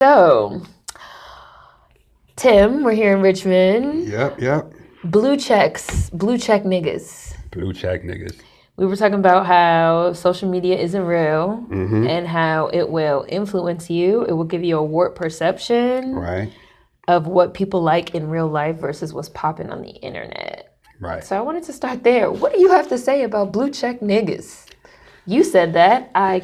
So, Tim, we're here in Richmond. Yep. Blue check niggas. Blue check niggas. We were talking about how social media isn't real and how it will influence you. It will give you a warped perception of what people like in real life versus what's popping on the internet. Right. So I wanted to start there. What do you have to say about blue check niggas? You said that. I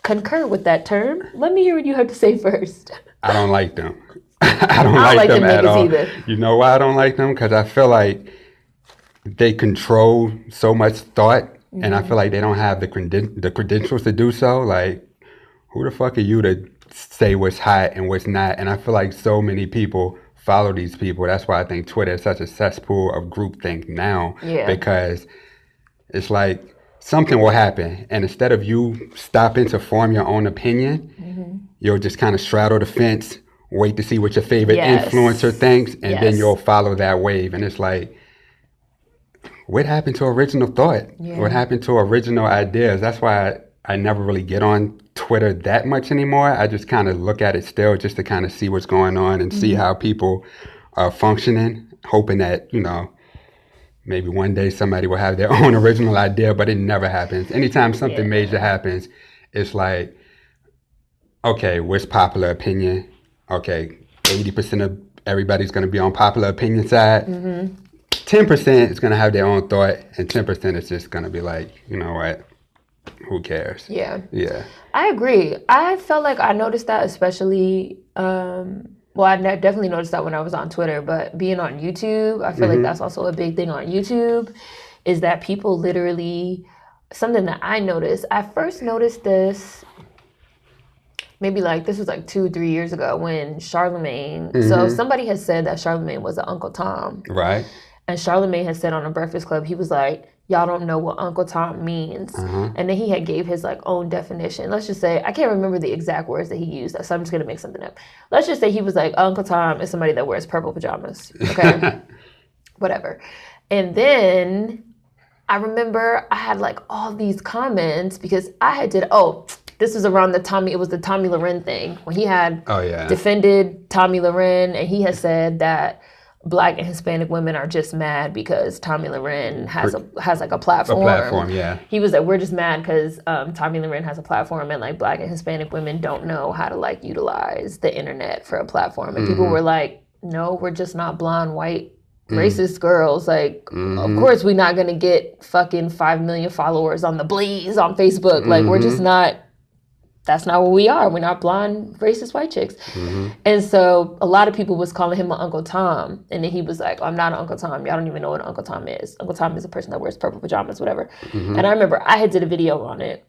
concur with that term. Let me hear what you have to say first. I don't like them. I don't like them at all. Either. You know why I don't like them? Because I feel like they control so much thought, and I feel like they don't have the credentials to do so. Like, who the fuck are you to say what's hot and what's not? And I feel like so many people follow these people. That's why I think Twitter is such a cesspool of groupthink now. Yeah. Because it's like something will happen, and instead of you stopping to form your own opinion, you'll just kind of straddle the fence, wait to see what your favorite influencer thinks, and then you'll follow that wave. And it's like, what happened to original thought? Yeah. What happened to original ideas? That's why I never really get on Twitter that much anymore. I just kind of look at it still just to kind of see what's going on and see how people are functioning, hoping that, you know, maybe one day somebody will have their own original idea, but it never happens. Anytime something major happens, it's like, okay, what's popular opinion? Okay, 80% of everybody's going to be on popular opinion side. 10% is going to have their own thought, and 10% is just going to be like, you know what, who cares? Yeah. I agree. I felt like I noticed that especially, I definitely noticed that when I was on Twitter, but being on YouTube, I feel like that's also a big thing on YouTube, is that people literally, something that I noticed, I first noticed this maybe like, this was like 2-3 years ago when Charlemagne, so somebody had said that Charlemagne was an Uncle Tom. Right. And Charlemagne had said on a Breakfast Club, he was like, y'all don't know what Uncle Tom means. And then he had gave his like own definition. Let's just say, I can't remember the exact words that he used, so I'm just gonna make something up. Let's just say he was like, Uncle Tom is somebody that wears purple pajamas, okay? Whatever. And then I remember I had like all these comments because I had this was around it was the Tommy Loren thing, when he had defended Tommy Loren, and he had said that Black and Hispanic women are just mad because Tommy Loren has like a platform. A platform, yeah. He was like, we're just mad because Tommy Loren has a platform, and like Black and Hispanic women don't know how to like utilize the internet for a platform. And people were like, no, we're just not blonde, white, racist girls. Like, of course we're not gonna get fucking 5 million followers on the Blaze on Facebook. Like, we're just not. That's not what we are. We're not blonde, racist white chicks. And so a lot of people was calling him an Uncle Tom. And then he was like, I'm not an Uncle Tom. Y'all don't even know what an Uncle Tom is. Uncle Tom is a person that wears purple pajamas, whatever. And I remember I had did a video on it.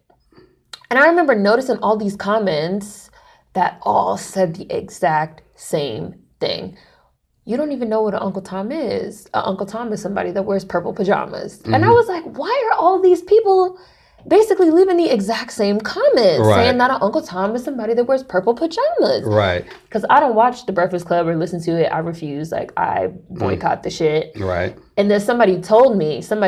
And I remember noticing all these comments that all said the exact same thing. You don't even know what an Uncle Tom is. An Uncle Tom is somebody that wears purple pajamas. And I was like, why are all these people basically leaving the exact same comments, saying that an Uncle Tom is somebody that wears purple pajamas. Right. Because I don't watch The Breakfast Club or listen to it. I refuse. Like, I boycott the shit. Right. And then somebody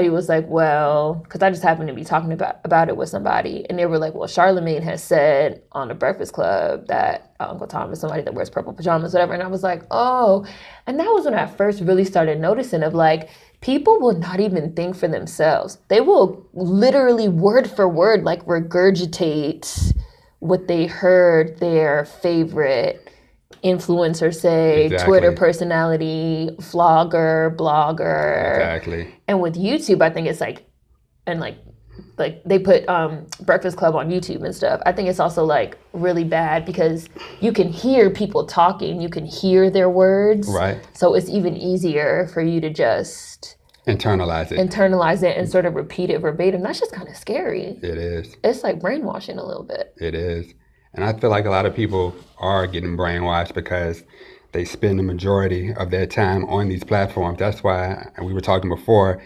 was like, well, because I just happened to be talking about it with somebody, and they were like, well, Charlemagne has said on The Breakfast Club that Uncle Tom is somebody that wears purple pajamas, whatever. And I was like, oh. And that was when I first really started noticing of like, people will not even think for themselves. They will literally word for word, like regurgitate what they heard their favorite influencer say, Twitter personality, vlogger, blogger. Exactly. And with YouTube, I think it's like, and like they put Breakfast Club on YouTube and stuff. I think it's also like really bad because you can hear people talking, you can hear their words. Right. So it's even easier for you to just internalize it and sort of repeat it verbatim. That's just kind of scary. It is. It's like brainwashing a little bit. It is. And I feel like a lot of people are getting brainwashed because they spend the majority of their time on these platforms. That's why, and we were talking before,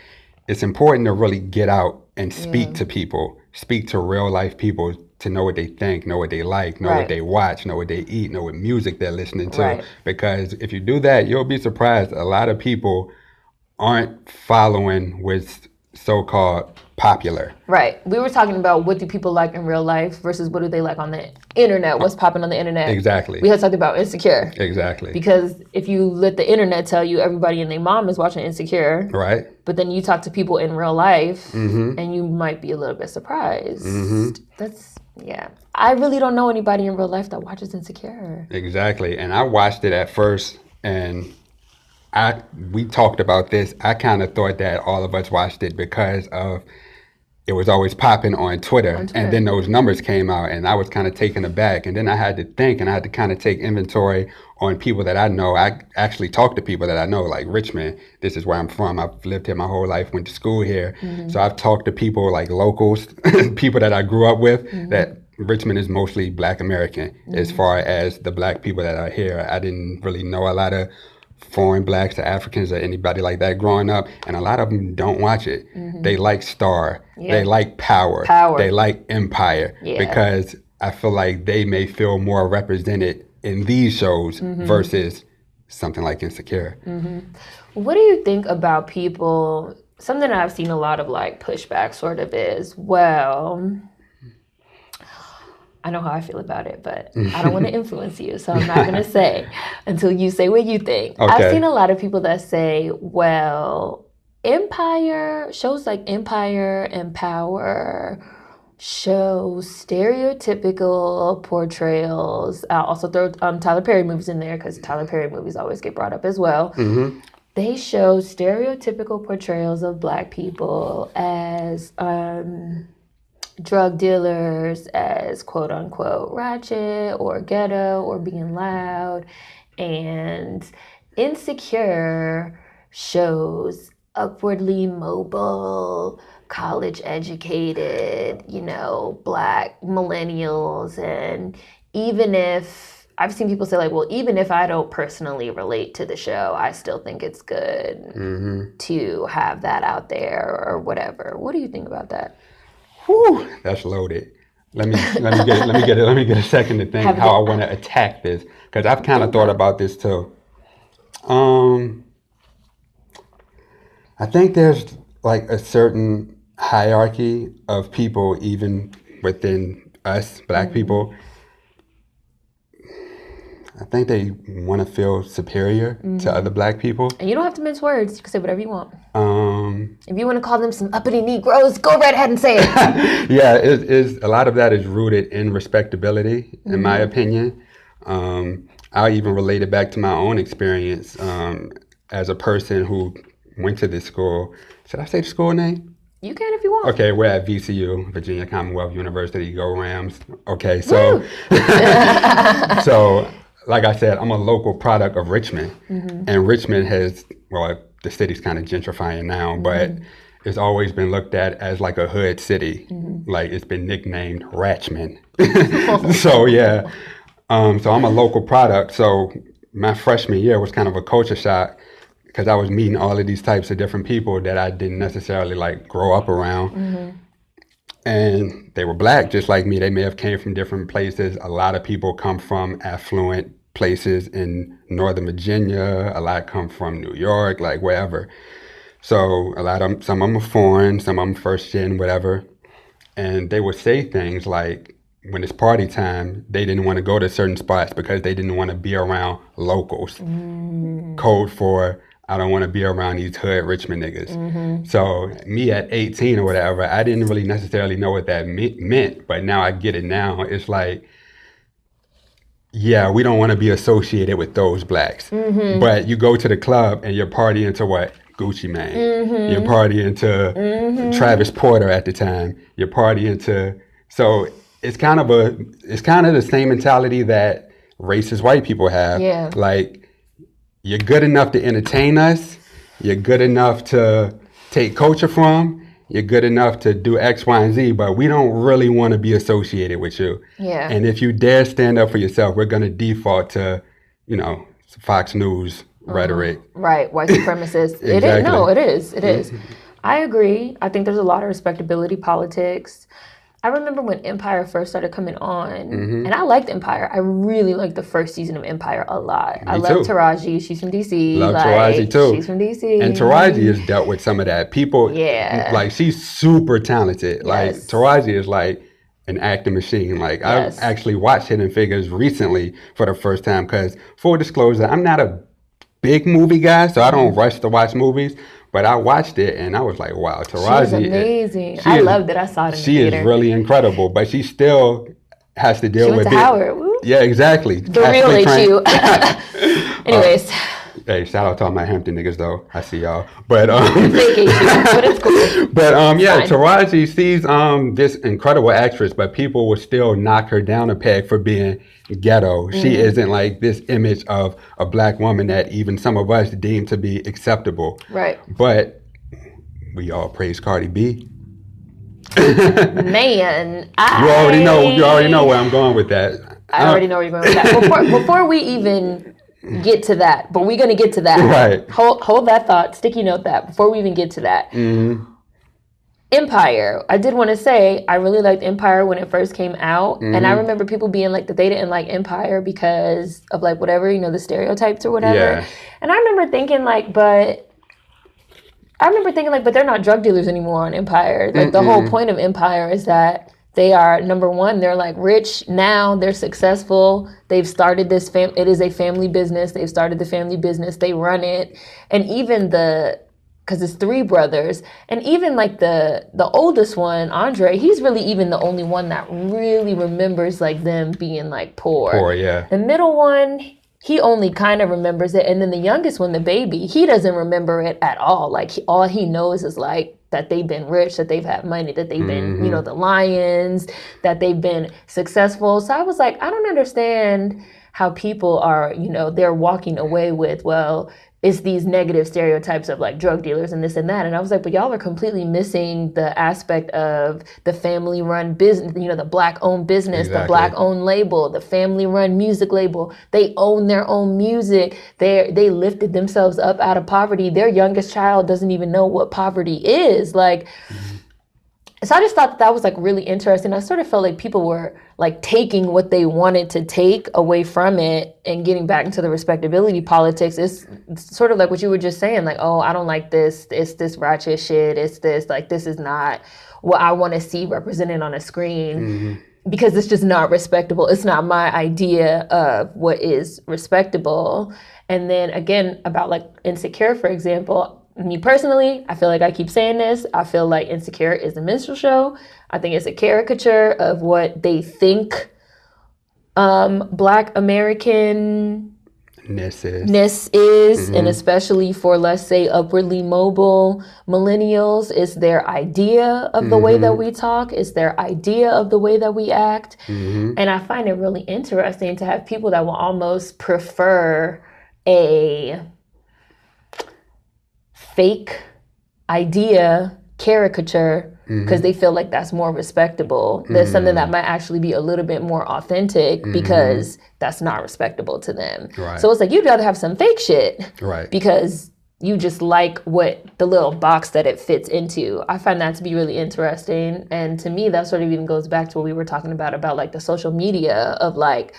it's important to really get out and speak to people, speak to real life people, to know what they think, know what they like, know what they watch, know what they eat, know what music they're listening to. Because if you do that, you'll be surprised. A lot of people aren't following with so-called popular. Right. We were talking about what do people like in real life versus what do they like on the internet, what's popping on the internet. Exactly. We had talked about Insecure. Exactly. Because if you let the internet tell you everybody and their mom is watching Insecure, right? But then you talk to people in real life and you might be a little bit surprised. I really don't know anybody in real life that watches Insecure. Exactly. And I watched it at first, and we talked about this. I kind of thought that all of us watched it because of it was always popping on Twitter. And then those numbers came out, and I was kind of taken aback. And then I had to think, and I had to kind of take inventory on people that I know. I actually talked to people that I know, like Richmond. This is where I'm from. I've lived here my whole life, went to school here. So I've talked to people like locals, people that I grew up with, that Richmond is mostly Black American. As far as the Black people that are here, I didn't really know a lot of foreign Blacks or Africans or anybody like that growing up, and a lot of them don't watch it. They like Star, they like Power, they like Empire, because I feel like they may feel more represented in these shows versus something like Insecure. What do you think about people, something I've seen a lot of like pushback sort of is, well, I know how I feel about it, but I don't want to influence you, so I'm not going to say until you say what you think. Okay. I've seen a lot of people that say, well, shows like Empire and Power show stereotypical portrayals. I'll also throw Tyler Perry movies in there because Tyler Perry movies always get brought up as well. They show stereotypical portrayals of Black people as drug dealers, as quote unquote ratchet or ghetto or being loud, and Insecure shows upwardly mobile, college educated, Black millennials. And even if I've seen people say like, well, even if I don't personally relate to the show, I still think it's good to have that out there or whatever. What do you think about that? Whew, that's loaded. Let me get a second to think how I want to attack this, because I've kind of thought about this too. I think there's like a certain hierarchy of people, even within us Black people. I think they want to feel superior to other Black people. And you don't have to mince words. You can say whatever you want. If you want to call them some uppity Negroes, go right ahead and say it. Yeah, a lot of that is rooted in respectability, in my opinion. I'll even relate it back to my own experience as a person who went to this school. Should I say the school name? You can if you want. Okay, we're at VCU, Virginia Commonwealth University. Go Rams. Okay, so so like I said, I'm a local product of Richmond, and Richmond has, well, the city's kind of gentrifying now, but it's always been looked at as like a hood city. Like it's been nicknamed Ratchman. So yeah, so I'm a local product. So my freshman year was kind of a culture shock, because I was meeting all of these types of different people that I didn't necessarily like grow up around. And they were Black just like me. They may have came from different places. A lot of people come from affluent places in Northern Virginia. A lot come from New York, like wherever. So some of them are foreign, some of them first gen, whatever. And they would say things like, when it's party time, they didn't want to go to certain spots because they didn't want to be around locals. Code for, I don't want to be around these hood Richmond niggas. So me at 18 or whatever, I didn't really necessarily know what that meant, but now I get it now. It's like, yeah, we don't want to be associated with those Blacks. But you go to the club and you're partying to what? Gucci Mane. You're partying to Travis Porter at the time. You're partying to, so it's kind of the same mentality that racist white people have. Yeah. Like, you're good enough to entertain us. You're good enough to take culture from. You're good enough to do X, Y, and Z, but we don't really want to be associated with you. Yeah. And if you dare stand up for yourself, we're going to default to, Fox News rhetoric. Right, white supremacists. Exactly. It is. No, it is. It is. I agree. I think there's a lot of respectability politics. I remember when Empire first started coming on, and I liked Empire. I really liked the first season of Empire a lot. I love Taraji. She's from DC. Love Taraji too. She's from DC. And Taraji has dealt with some of that. People, like, she's super talented. Like, Taraji is like an acting machine. Like, I actually watched Hidden Figures recently for the first time because, full disclosure, I'm not a big movie guy, so I don't rush to watch movies. But I watched it and I was like, wow, Taraji. She's amazing. I loved it. I saw it in the theater. She is really incredible, but she still has to deal with it. She went to Howard. Woo. Yeah, exactly. The real HU. Anyways. Hey, shout out to all my Hampton niggas though. I see y'all. But but it's cool. But yeah, Taraji, she's this incredible actress, but people will still knock her down a peg for being ghetto. She isn't like this image of a black woman that even some of us deem to be acceptable. Right. But we all praise Cardi B. Man, you already know where I'm going with that. I already know where you're going with that. Before we even get to that, but we're going to get to that. Right. Hold that thought, sticky note that before we even get to that. Empire. I did want to say I really liked Empire when it first came out, and I remember people being like that they didn't like Empire because of like whatever, the stereotypes or whatever. Yeah. And I remember thinking like, but they're not drug dealers anymore on Empire. Like the whole point of Empire is that they are, number one, they're like rich now, they're successful, they've started this, it is a family business, they've started the family business, they run it, and even because it's three brothers, and even like the oldest one, Andre, he's really even the only one that really remembers like them being like poor. Poor, yeah. The middle one, he only kind of remembers it, and then the youngest one, the baby, he doesn't remember it at all. Like all he knows is like that they've been rich, that they've had money, that they've been, the Lions, that they've been successful. So I was like, I don't understand how people are, they're walking away with, well, it's these negative stereotypes of like drug dealers and this and that. And I was like, but y'all are completely missing the aspect of the family run business, the black owned business, the black owned label, the family run music label. They own their own music. They lifted themselves up out of poverty. Their youngest child doesn't even know what poverty is. Like, so I just thought that was like really interesting. I sort of felt like people were like taking what they wanted to take away from it and getting back into the respectability politics. It's sort of like what you were just saying, like, oh, I don't like this. It's this ratchet shit. It's this, like, this is not what I want to see represented on a screen because it's just not respectable. It's not my idea of what is respectable. And then again, about like Insecure, for example, me personally, I feel like I keep saying this. I feel like Insecure is a minstrel show. I think it's a caricature of what they think Black American-ness is, and especially for, let's say, upwardly mobile millennials, it's their idea of the way that we talk, it's their idea of the way that we act. And I find it really interesting to have people that will almost prefer a fake idea caricature because they feel like that's more respectable. There's something that might actually be a little bit more authentic because that's not respectable to them. Right. So it's like you'd rather have some fake shit because you just like what the little box that it fits into. I find that to be really interesting. And to me, that sort of even goes back to what we were talking about like the social media of like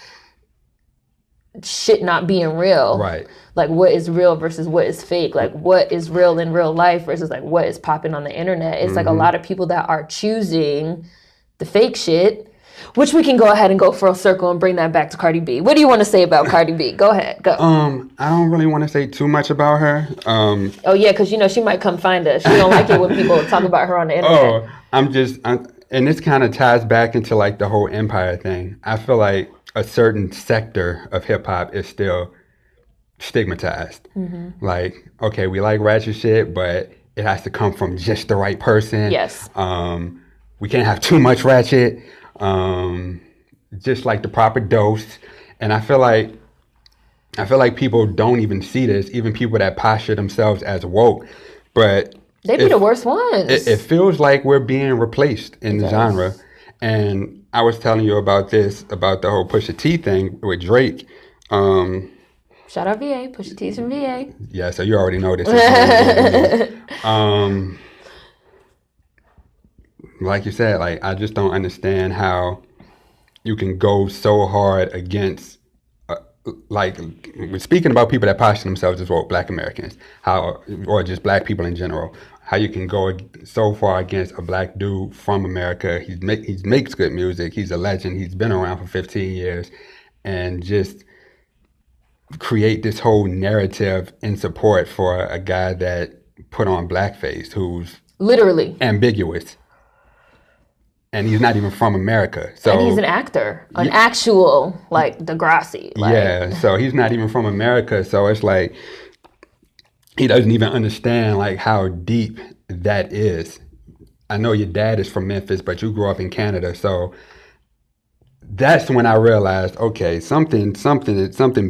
shit not being real. Right. Like what is real versus what is fake. Like what is real in real life versus like what is popping on the internet. It's like a lot of people that are choosing the fake shit, which we can go ahead and go full circle and bring that back to Cardi B. What do you want to say about Cardi B? Go ahead. Go. I don't really want to say too much about her. Oh yeah, because she might come find us. She don't like it when people talk about her on the internet. And this kind of ties back into like the whole Empire thing. I feel like a certain sector of hip hop is still stigmatized. Like, okay, we like ratchet shit, but it has to come from just the right person. Yes. We can't have too much ratchet. Just like the proper dose. And I feel like people don't even see this, even people that posture themselves as woke. But they be the worst ones. It feels like we're being replaced in the genre. And I was telling you about the whole Pusha T thing with Drake. Shout out VA, Pusha T's from VA. Yeah, so you already know this. like you said, like, I just don't understand how you can go so hard against, like, we're speaking about people that posture themselves as, well, Black Americans, how, or just Black people in general, how you can go so far against a Black dude from America. He makes good music. He's a legend. He's been around for 15 years, and just create this whole narrative in support for a guy that put on blackface, who's literally ambiguous. And he's not even from America. So, and he's an actor, an actual, like, Degrassi. Like. Yeah, so he's not even from America. So it's like, he doesn't even understand, like, how deep that is. I know your dad is from Memphis, but you grew up in Canada. So that's when I realized, okay, something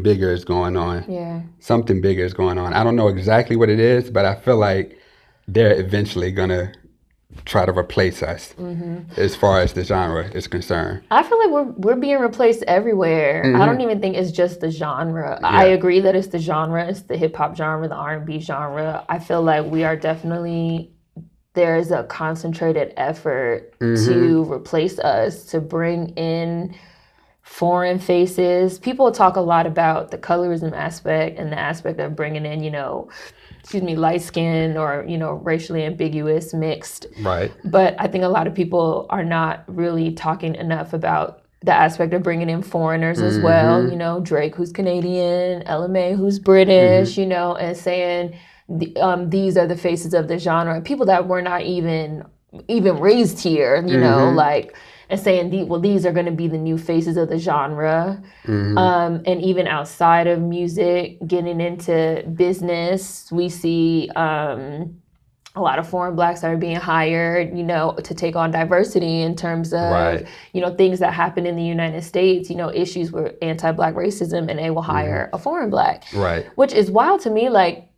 bigger is going on. Yeah. Something bigger is going on. I don't know exactly what it is, but I feel like they're eventually going to try to replace us, as far as the genre is concerned. I feel like we're being replaced everywhere. I don't even think it's just the genre. Yeah. I agree that it's the genre. It's the hip hop genre, the R&B genre. I feel like we are definitely, there's a concentrated effort to replace us, to bring in foreign faces. People talk a lot about the colorism aspect and the aspect of bringing in, light skin or, racially ambiguous, mixed. Right. But I think a lot of people are not really talking enough about the aspect of bringing in foreigners as well. Drake, who's Canadian, LMA, who's British, and saying these are the faces of the genre. People that were not even raised here, and saying, these are going to be the new faces of the genre. And even outside of music, getting into business, we see a lot of foreign Blacks that are being hired, to take on diversity in terms of, things that happen in the United States, issues with anti-Black racism, and they will hire a foreign Black. Right. Which is wild to me, like,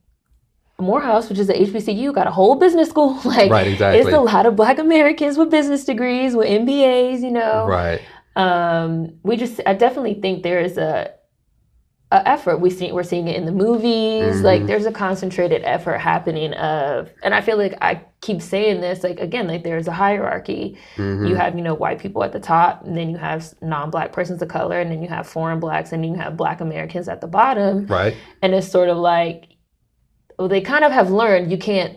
Morehouse, which is a HBCU, got a whole business school. Right, exactly. It's a lot of Black Americans with business degrees, with MBAs, Right. I definitely think there is a effort. We're seeing it in the movies. Like, there's a concentrated effort happening and I feel like I keep saying this, like, again, like, there's a hierarchy. You have, white people at the top, and then you have non-Black persons of color, and then you have foreign Blacks, and then you have Black Americans at the bottom. Right. And it's sort of like, they kind of have learned you can't,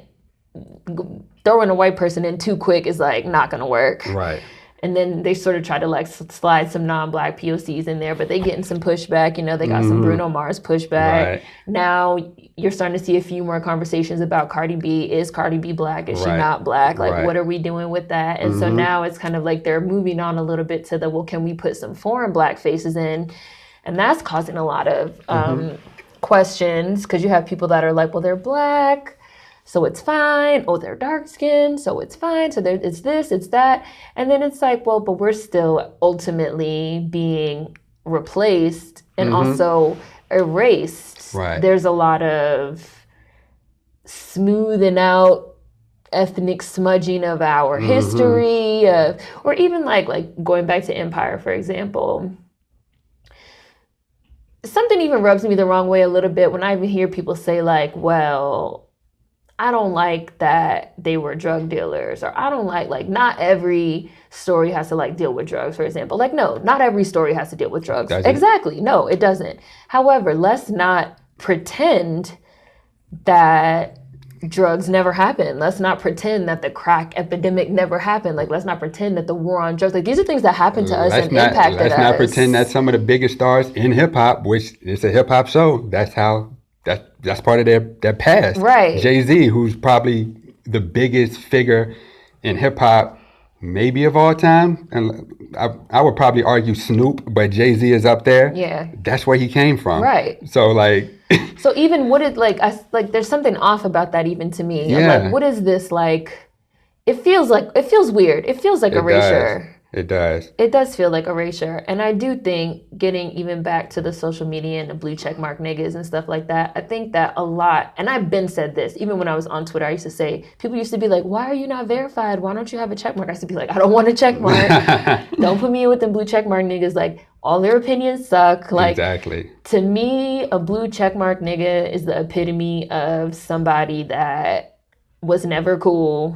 throwing a white person in too quick is, like, not going to work. Right. And then they sort of try to, like, slide some non-Black POCs in there, but they getting some pushback. They got some Bruno Mars pushback. Right. Now you're starting to see a few more conversations about Cardi B. Is Cardi B Black? Is she not Black? Like, what are we doing with that? And so now it's kind of like they're moving on a little bit to can we put some foreign Black faces in? And that's causing a lot of questions, because you have people that are like, well, they're Black, so it's fine. Oh, they're dark skinned, so it's fine. So it's this, it's that. And then it's like, well, but we're still ultimately being replaced and also erased. Right. There's a lot of smoothing out, ethnic smudging of our history, or even like going back to Empire, for example. Something even rubs me the wrong way a little bit when I even hear people say, like, well, I don't like that they were drug dealers, or I don't like not every story has to, like, deal with drugs, for example. Like, no, not every story has to deal with drugs. Exactly. No, it doesn't. However, let's not pretend that drugs never happened. Let's not pretend that the crack epidemic never happened. Like, let's not pretend that the war on drugs, like, these are things that happened to us and impacted us. Let's not pretend that some of the biggest stars in hip hop, which is a hip hop show, that's part of their past. Right. Jay-Z, who's probably the biggest figure in hip hop, maybe of all time, and I would probably argue Snoop, but Jay-Z is up there. Yeah. That's where he came from. Right. So, like, so even what it there's something off about that even to me. Yeah. I'm like, what is this, like? It feels weird. It feels like erasure. It does. It does feel like erasure. And I do think, getting even back to the social media and the blue check mark niggas and stuff like that, I think that a lot, and I've been said this, even when I was on Twitter, I used to say, people used to be like, why are you not verified? Why don't you have a check mark? I used to be like, I don't want a check mark. Don't put me in with them blue check mark niggas. Like, all their opinions suck. Like, exactly. To me, a blue check mark nigga is the epitome of somebody that was never cool.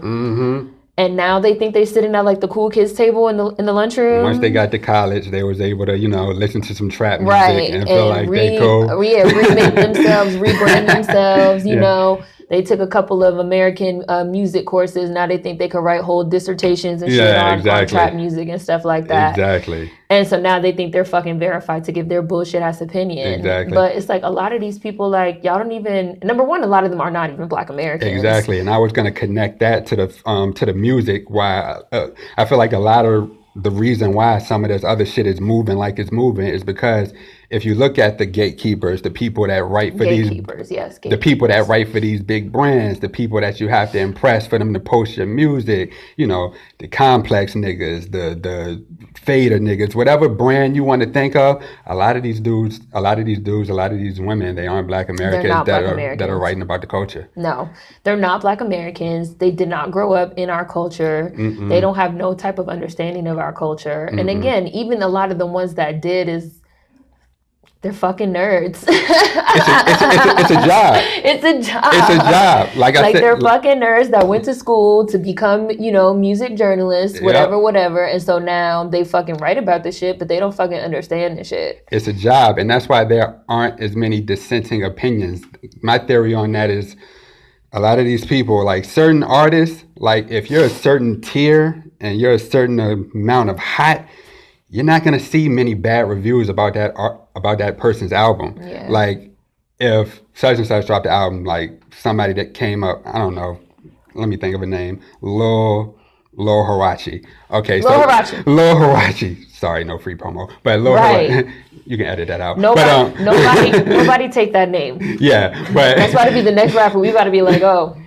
And now they think they're sitting at like the cool kids table in the lunchroom. Once they got to college, they was able to, listen to some trap music and feel like they cool. Yeah, remake themselves, rebrand themselves, you know. They took a couple of American music courses. Now they think they could write whole dissertations and shit on trap music and stuff like that. Exactly. And so now they think they're fucking verified to give their bullshit ass opinion. Exactly. But it's like a lot of these people, like, y'all don't even, number one, a lot of them are not even Black Americans. Exactly. And I was going to connect that to the music. Why I feel like a lot of the reason why some of this other shit is moving like it's moving is because if you look at the gatekeepers, the people that write for the people that write for these big brands, the people that you have to impress for them to post your music, the complex niggas, the fader niggas, whatever brand you want to think of, a lot of these women, they aren't Black Americans that are writing about the culture. No, they're not Black Americans. They did not grow up in our culture. They don't have no type of understanding of our culture. And again, even a lot of the ones that did they're fucking nerds. It's a job. It's a job. It's a job. Like I said, they're fucking nerds that went to school to become, music journalists, whatever. And so now they fucking write about this shit, but they don't fucking understand this shit. It's a job. And that's why there aren't as many dissenting opinions. My theory on that is a lot of these people, like certain artists, like if you're a certain tier and you're a certain amount of hot, you're not gonna see many bad reviews about that person's album. Yeah. Like if such and such dropped the album, like somebody that came up, I don't know, let me think of a name, Lil Hirachi. Okay, Lil Hirachi. Sorry, no free promo, but Lil Hirachi. You can edit that out. Nobody take that name. Yeah, but that's about to be the next rapper. We about to be like, oh.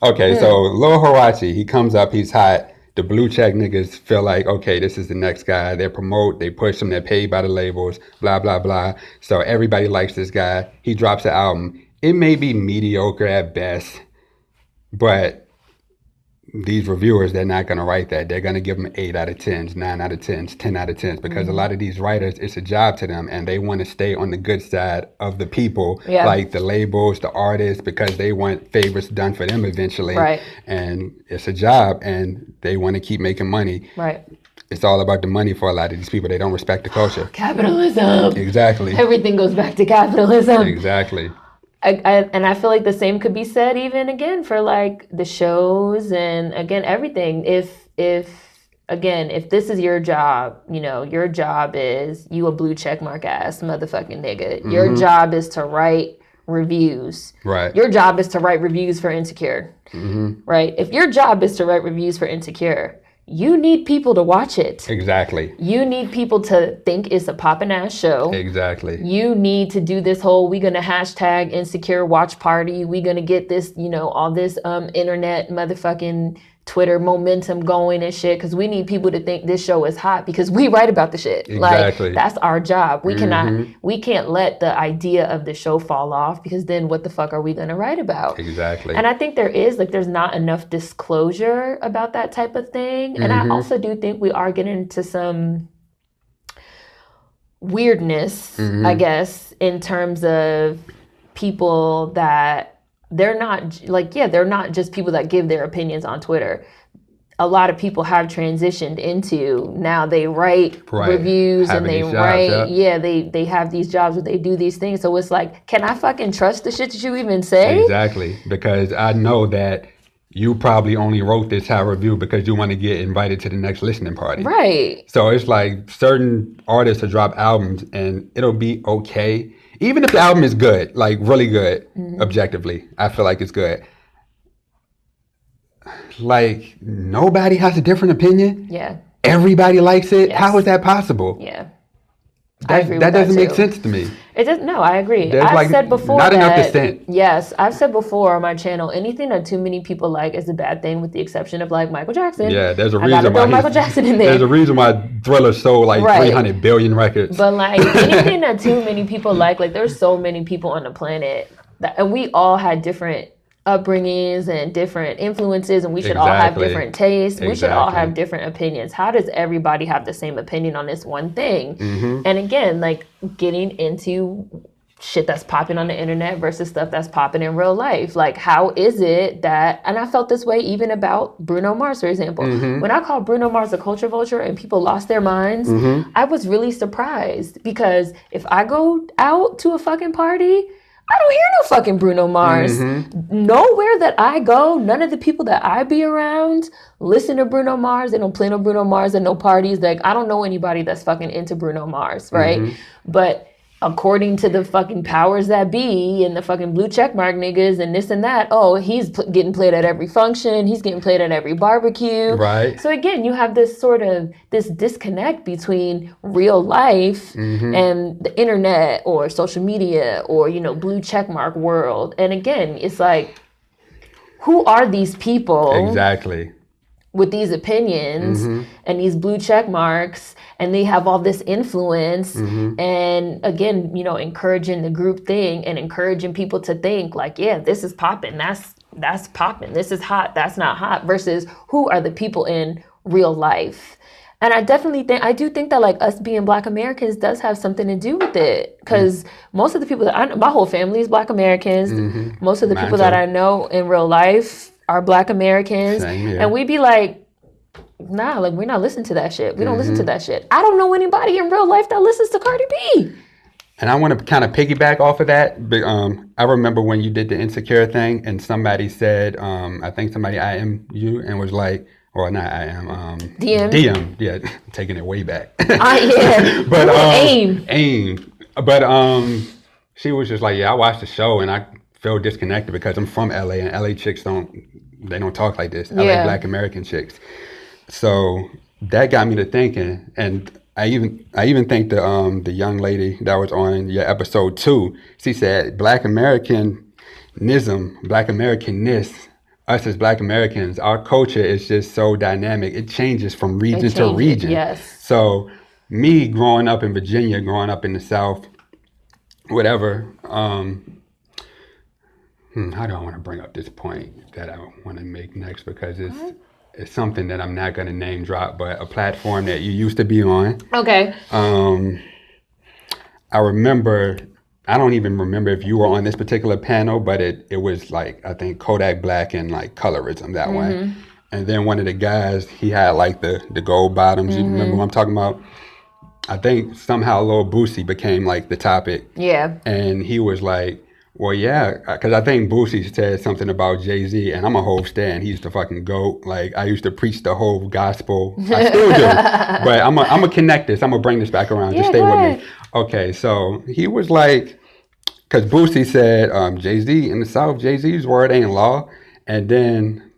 Okay, so Lil Hirachi, he comes up, he's hot. The blue check niggas feel like, okay, this is the next guy. They promote, they push him, they're paid by the labels, blah, blah, blah. So everybody likes this guy. He drops an album. It may be mediocre at best, but these reviewers, they're not going to write that. They're going to give them 8 out of 10s, 9 out of 10s, 10 out of 10s, because a lot of these writers, it's a job to them, and they want to stay on the good side of the people, like the labels, the artists, because they want favors done for them eventually. Right. And it's a job, and they want to keep making money. Right. It's all about the money for a lot of these people. They don't respect the culture. Capitalism. Exactly. Everything goes back to capitalism. Exactly. I feel like the same could be said even again for like the shows and again everything. If this is your job, your job is you a blue check mark ass motherfucking nigga. Your job is to write reviews. Right. Your job is to write reviews for Insecure. Right. If your job is to write reviews for Insecure, you need people to watch it. Exactly. You need people to think it's a poppin' ass show. Exactly. You need to do this whole, we gonna hashtag Insecure watch party. We gonna get this, all this internet motherfucking Twitter momentum going and shit. Cause we need people to think this show is hot because we write about the shit. Exactly. Like that's our job. We can't let the idea of the show fall off because then what the fuck are we gonna write about? Exactly. And I think there's not enough disclosure about that type of thing. And I also do think we are getting into some weirdness, I guess, in terms of people that they're not just people that give their opinions on Twitter. A lot of people have transitioned into now they write reviews and they write, they have these jobs where they do these things. So it's like, can I fucking trust the shit that you even say? Exactly. Because I know that you probably only wrote this high review because you want to get invited to the next listening party. Right. So it's like certain artists will drop albums and it'll be okay. Even if the album is good, like really good, objectively, I feel like it's good. Like, nobody has a different opinion? Yeah. Everybody likes it? Yes. How is that possible? Yeah. That doesn't make sense to me. It does. No, I agree. There's I've said before not enough dissent. Yes, I've said before on my channel, anything that too many people like is a bad thing, with the exception of like Michael Jackson. Yeah, there's a reason why Michael Jackson in there. There's a reason why Thriller sold like 300 billion records. But like anything that too many people like there's so many people on the planet and we all had different upbringings and different influences, and we should all have different tastes. We should all have different opinions. How does everybody have the same opinion on this one thing? And again, like getting into shit that's popping on the internet versus stuff that's popping in real life. Like, how is it that, and I felt this way even about Bruno Mars, for example. When I called Bruno Mars a culture vulture and people lost their minds, I was really surprised, because if I go out to a fucking party, I don't hear no fucking Bruno Mars. Nowhere that I go, none of the people that I be around listen to Bruno Mars. They don't play no Bruno Mars at no parties. Like, I don't know anybody that's fucking into Bruno Mars, right? But according to the fucking powers that be and the fucking blue checkmark niggas and this and that, oh, he's getting played at every function. He's getting played at every barbecue. Right. So again, you have this sort of this disconnect between real life and the internet or social media or, you know, blue checkmark world. And again, it's like, who are these people? Exactly. With these opinions and these blue check marks, and they have all this influence, and again, you know, encouraging the group thing and encouraging people to think like, yeah, this is popping, that's popping, this is hot, that's not hot, versus who are the people in real life. And I definitely think, I do think that like us being Black Americans does have something to do with it, because most of the people that I know, my whole family is Black Americans. Most of the people that I know in real life are Black Americans. And we be like, nah, like, we're not listening to that shit. We don't listen to that shit. I don't know anybody in real life that listens to Cardi B. And I want to kind of piggyback off of that. But, I remember when you did the Insecure thing and somebody said, I think somebody IM you and was like, or not IM, DM. Yeah, taking it way back. Yeah. But AIM. But she was just like, yeah, I watched the show and I feel disconnected because I'm from LA and LA chicks don't talk like this. LA Black American chicks. So that got me to thinking, and I even think the young lady that was on your episode 2, she said Black Americanism, Black Americanness, us as Black Americans, our culture is just so dynamic. It changes from region to region. Yes. So me growing up in Virginia, growing up in the South, whatever. How do I want to bring up this point that I want to make next? Because it's something that I'm not going to name drop, but a platform that you used to be on. Okay. I remember, I don't even remember if you were on this particular panel, but it was like, I think Kodak Black and like colorism that way. And then one of the guys, he had like the gold bottoms. You remember what I'm talking about? I think somehow Lil Boosie became like the topic. Yeah. And he was like, well, yeah, because I think Boosie said something about Jay-Z, and I'm a Hov stan. He's the fucking GOAT. Like, I used to preach the Hov gospel. I still do. But I'm gonna connect this. I'm going to bring this back around. Just stay with me. Okay, so he was like, because Boosie said, Jay-Z in the South, Jay-Z's word ain't law. And then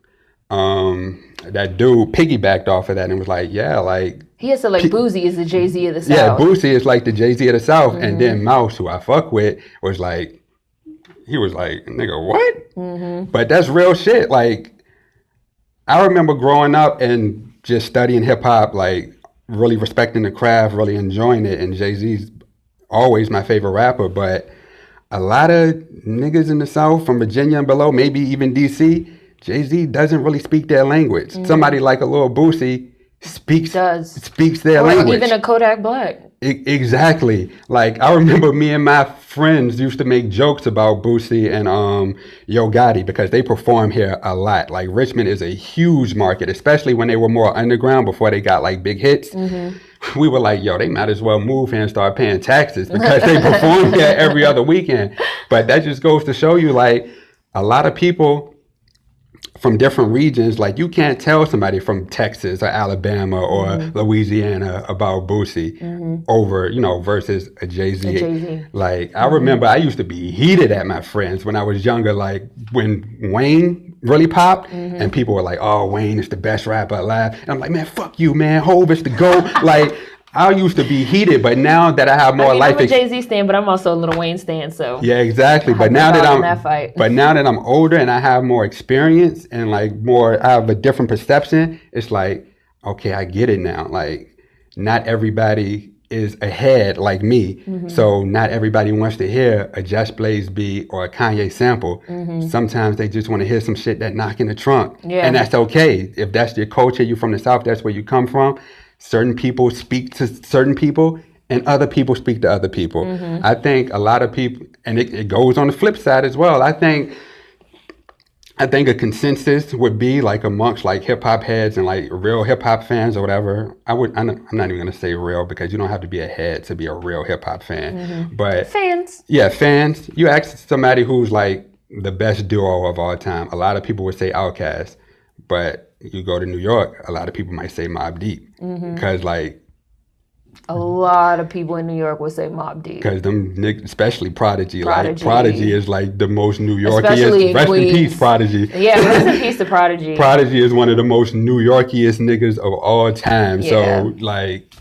that dude piggybacked off of that and was like, yeah, like... He had said, like, Boosie is the Jay-Z of the South. Yeah, Boosie is like the Jay-Z of the South. And then Mouse, who I fuck with, was like... He was like, nigga, what? But that's real shit. Like, I remember growing up and just studying hip hop, like really respecting the craft, really enjoying it. And Jay-Z's always my favorite rapper. But a lot of niggas in the South, from Virginia and below, maybe even DC, Jay-Z doesn't really speak their language. Somebody like a Lil Boosie speaks their language. Even a Kodak Black. Exactly. Like, I remember me and my friends used to make jokes about Boosie and Yo Gotti because they perform here a lot. Like, Richmond is a huge market, especially when they were more underground before they got like big hits. We were like, yo, they might as well move here and start paying taxes because they perform here every other weekend. But that just goes to show you, like, a lot of people from different regions, like, you can't tell somebody from Texas or Alabama or Louisiana about Boosie over, you know, versus a Jay-Z. Like, I remember I used to be heated at my friends when I was younger, like when Wayne really popped and people were like, oh, Wayne is the best rapper alive. And I'm like, man, fuck you, man. Hov is the GOAT. Like, I used to be heated, but now that I have more life, I'm a Jay-Z stan, but I'm also a Lil Wayne stan. So yeah, exactly. But now that I'm older and I have more experience and like I have a different perception. It's like, okay, I get it now. Like, not everybody is ahead like me, so not everybody wants to hear a Just Blaze beat or a Kanye sample. Sometimes they just want to hear some shit that knock in the trunk, and that's okay. If that's your culture, you from the South, that's where you come from. Certain people speak to certain people, and other people speak to other people. I think a lot of people, and it goes on the flip side as well. I think a consensus would be like amongst like hip hop heads and like real hip hop fans or whatever. I'm not even gonna say real, because you don't have to be a head to be a real hip hop fan. But fans. Yeah, fans. You ask somebody who's like the best duo of all time. A lot of people would say Outkast, but you go to New York, a lot of people might say Mobb Deep, because like. A lot of people in New York would say Mobb Deep. Because them niggas, especially Prodigy. Like, Prodigy is like the most New Yorkiest. Especially rest in in peace, Prodigy. Yeah, rest in peace to Prodigy. Prodigy is one of the most New Yorkiest niggas of all time. Yeah. So, like,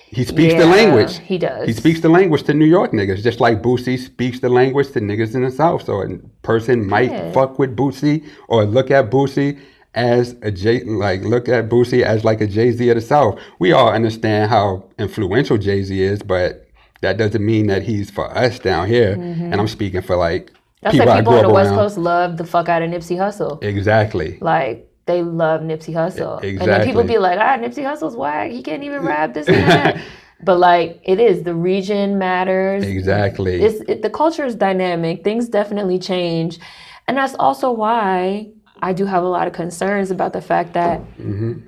he speaks the language. He does. He speaks the language to New York niggas, just like Boosie speaks the language to niggas in the South. So, a person might fuck with Boosie or look at Boosie as look at Boosie as like a Jay-Z of the South. We all understand how influential Jay-Z is, but that doesn't mean that he's for us down here. And I'm speaking for like that's people like I people grew on the up West around. Coast love the fuck out of Nipsey Hussle. Exactly. Like they love Nipsey Hussle. Exactly. And then people be like, Nipsey Hussle's whack. He can't even rap this and that. But like it is, the region matters. Exactly. The culture is dynamic. Things definitely change. And that's also why I do have a lot of concerns about the fact that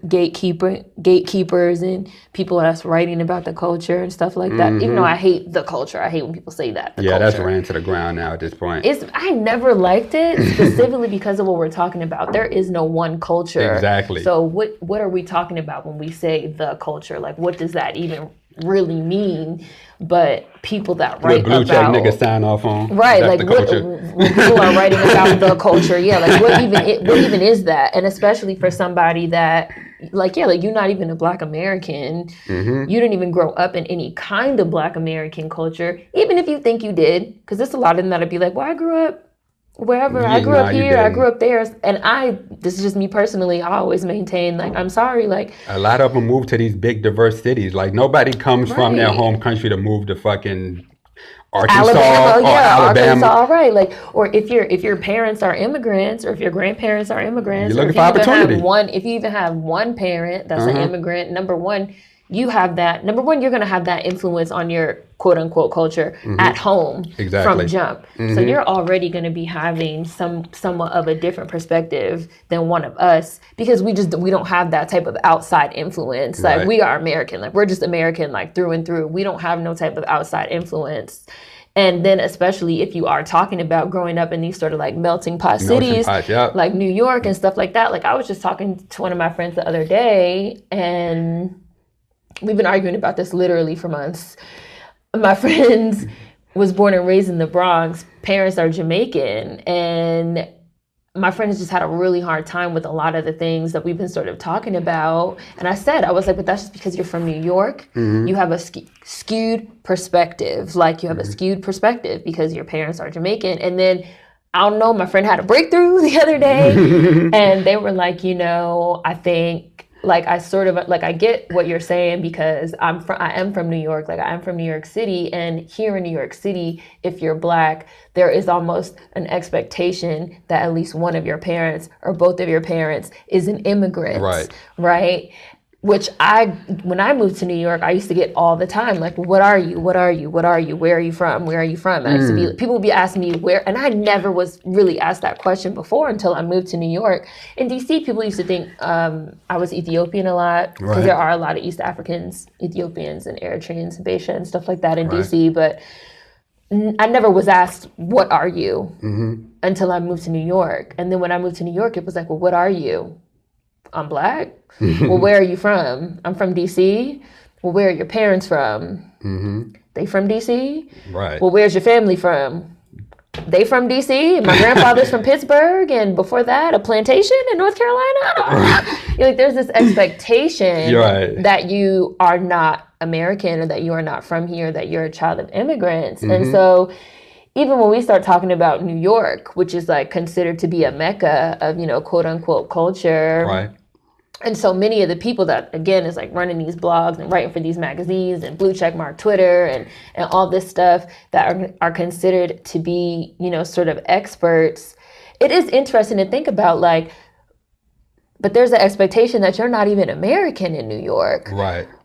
gatekeepers and people that's writing about the culture and stuff like that. Even though I hate the culture, I hate when people say that. Yeah, that's ran to the ground now at this point. I never liked it specifically because of what we're talking about. There is no one culture. Exactly. So what are we talking about when we say the culture? Like, what does that even really mean? But people that write what blue about check niggas sign off on, right? that's Like the what culture. when people are writing about the culture, like what even is that? And especially for somebody that like you're not even a Black American, you didn't even grow up in any kind of Black American culture, even if you think you did, because there's a lot of them that'd be like, well, I grew up wherever. I grew up here, I grew up there. And this is just me personally, I always maintain, like, I'm sorry, like. A lot of them move to these big diverse cities. Like, nobody comes from their home country to move to fucking Arkansas Alabama. Arkansas, right. Like, or if your parents are immigrants, or if your grandparents are immigrants. You're looking for opportunity. If you even have one parent that's an immigrant, number one, you're going to have that influence on your quote unquote culture at home from jump. So you're already going to be having somewhat of a different perspective than one of us, because we don't have that type of outside influence. Like we are American, like we're just American, like through and through. We don't have no type of outside influence. And then especially if you are talking about growing up in these sort of like melting pot cities, like New York and stuff like that. Like I was just talking to one of my friends the other day, and we've been arguing about this literally for months. My friend was born and raised in the Bronx. Parents are Jamaican. And my friend has just had a really hard time with a lot of the things that we've been sort of talking about. And I was like, but that's just because you're from New York. You have a skewed perspective. Like you have a skewed perspective because your parents are Jamaican. And then I don't know, my friend had a breakthrough the other day. And they were like, I think, like I get what you're saying, because I am from New York, like I am from New York City, and here in New York City, if you're Black, there is almost an expectation that at least one of your parents or both of your parents is an immigrant, right? Which when I moved to New York, I used to get all the time, like, what are you? What are you? What are you? Where are you from? Where are you from? And I used to people would be asking me where, and I never was really asked that question before until I moved to New York. In DC, people used to think I was Ethiopian a lot, because there are a lot of East Africans, Ethiopians and Eritreans and Baisha and stuff like that in DC, but I never was asked, what are you? Until I moved to New York. And then when I moved to New York, it was like, well, what are you? I'm Black. Well, where are you from? I'm from DC. Well, where are your parents from? They from DC? Right. Well, where's your family from? They from DC, and my grandfather's from Pittsburgh, and before that, a plantation in North Carolina. Like, there's this expectation that you are not American, or that you are not from here, that you're a child of immigrants. And so even when we start talking about New York, which is like considered to be a mecca of, quote unquote culture. And so many of the people that, again, is like running these blogs and writing for these magazines and blue check mark Twitter and all this stuff that are considered to be, sort of experts. It is interesting to think about, like, but there's an expectation that you're not even American in New York.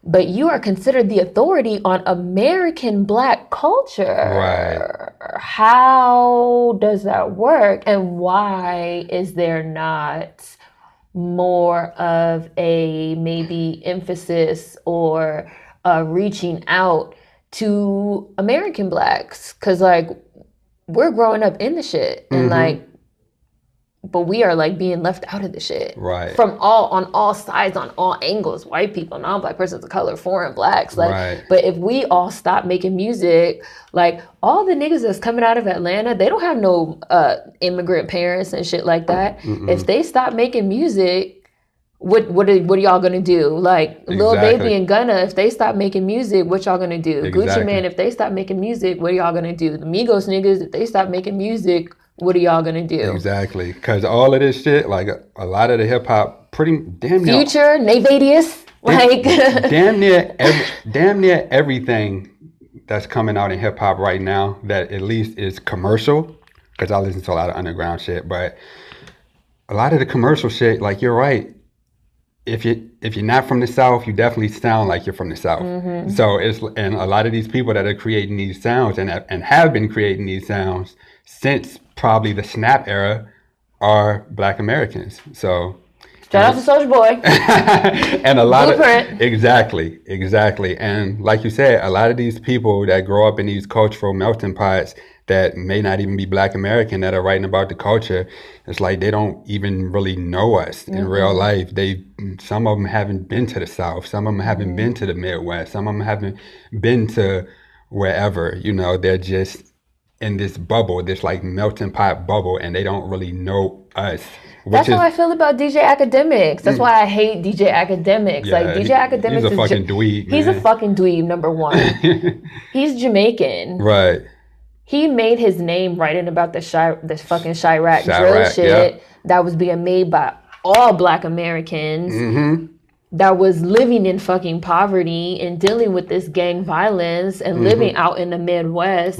but you are considered the authority on American Black culture. Right. How does that work? And why is there not more of a maybe emphasis or reaching out to American Blacks? Because, like, we're growing up in the shit. And, like, but we are like being left out of the shit. Right. On all sides, on all angles. White people, non-Black persons of color, foreign Blacks. Like, right. But if we all stop making music, like all the niggas that's coming out of Atlanta, they don't have no immigrant parents and shit like that. If they stop making music, what are y'all gonna do? Like Lil Baby and Gunna, if they stop making music, what y'all gonna do? Gucci Mane, if they stop making music, what are y'all gonna do? The Migos niggas, if they stop making music, what are y'all gonna do? Exactly, because all of this shit, like a lot of the hip hop, pretty damn near Future, Navadius, like damn near everything that's coming out in hip hop right now that at least is commercial. Because I listen to a lot of underground shit, but a lot of the commercial shit, like you're right. If you're not from the South, you definitely sound like you're from the South. So and a lot of these people that are creating these sounds and have been creating these sounds since probably the Snap era are Black Americans. So shout out to Soulja Boy. And a lot Blueprint. of exactly. And like you said, a lot of these people that grow up in these cultural melting pots that may not even be Black American that are writing about the culture, it's like they don't even really know us in real life. Some of them haven't been to the South, some of them haven't been to the Midwest, some of them haven't been to wherever, you know, they're just in this bubble, this like melting pot bubble, and they don't really know us. That's how I feel about DJ Academics. That's why I hate DJ Academics. Yeah, like DJ Academics he's a fucking dweeb, man. He's a fucking dweeb, number one. He's Jamaican. Right. He made his name writing about the fucking Chirac drill shit that was being made by all Black Americans that was living in fucking poverty and dealing with this gang violence and living out in the Midwest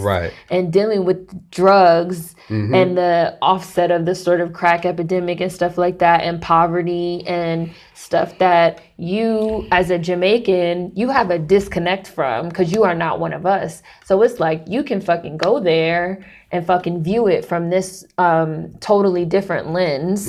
and dealing with drugs and the offset of the sort of crack epidemic and stuff like that and poverty and stuff that you as a Jamaican, you have a disconnect from because you are not one of us. So it's like you can fucking go there and fucking view it from this totally different lens.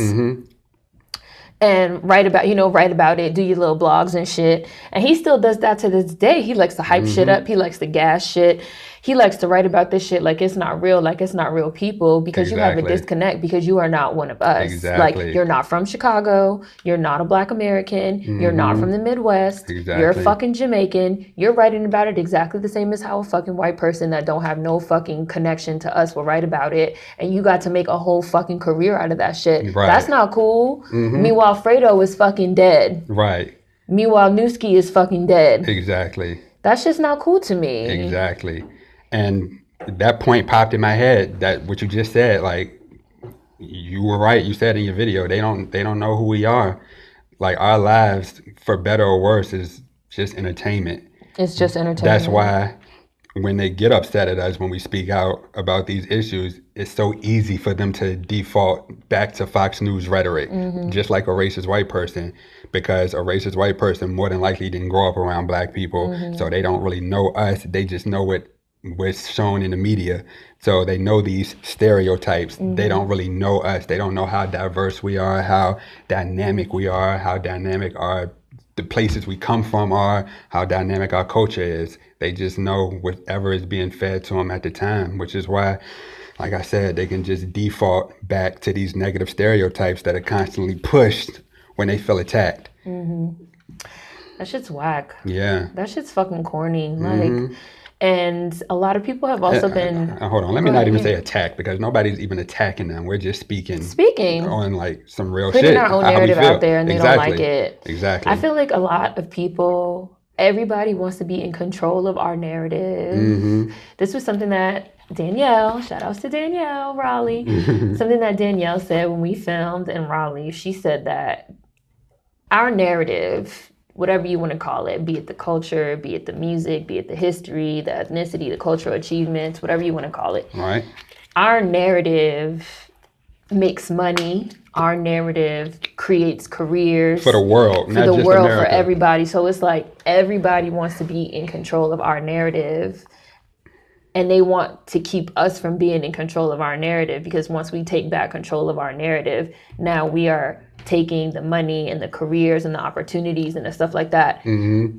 And write about it, do your little blogs and shit. And he still does that to this day. He likes to hype shit up. He likes to gas shit. He likes to write about this shit like it's not real, like it's not real people, because you have a disconnect because you are not one of us. Like you're not from Chicago. You're not a Black American. You're not from the Midwest. You're a fucking Jamaican. You're writing about it exactly the same as how a fucking white person that don't have no fucking connection to us will write about it. And you got to make a whole fucking career out of that shit. That's not cool. Meanwhile, Fredo is fucking dead. Meanwhile, Newski is fucking dead. That's just not cool to me. And that point popped in my head, that what you just said, like you were right. You said in your video, they don't know who we are. Like our lives, for better or worse, is just entertainment. It's just entertainment. That's why when they get upset at us when we speak out about these issues, it's so easy for them to default back to Fox News rhetoric, just like a racist white person, because a racist white person more than likely didn't grow up around Black people, so they don't really know us. They just know what's shown in the media. So they know these stereotypes. They don't really know us. They don't know how diverse we are, how dynamic we are, how dynamic the places we come from are, how dynamic our culture is. They just know whatever is being fed to them at the time, which is why, like I said, they can just default back to these negative stereotypes that are constantly pushed when they feel attacked. That shit's whack. Yeah. That shit's fucking corny. Like, and a lot of people have also been... hold on, let me not even say attack, because nobody's even attacking them. We're just speaking on like some real shit. Putting our own narrative out there and they don't like it. Exactly. I feel like a lot of people, everybody wants to be in control of our narrative. This was something that Danielle, shout outs to Danielle Raleigh, something that Danielle said when we filmed in Raleigh. She said that our narrative, whatever you want to call it, be it the culture, be it the music, be it the history, the ethnicity, the cultural achievements, whatever you want to call it. Right. Our narrative makes money. Our narrative creates careers for the world, for not the just world, America. for everybody. So it's like everybody wants to be in control of our narrative, and they want to keep us from being in control of our narrative, because once we take back control of our narrative, now we are taking the money and the careers and the opportunities and the stuff like that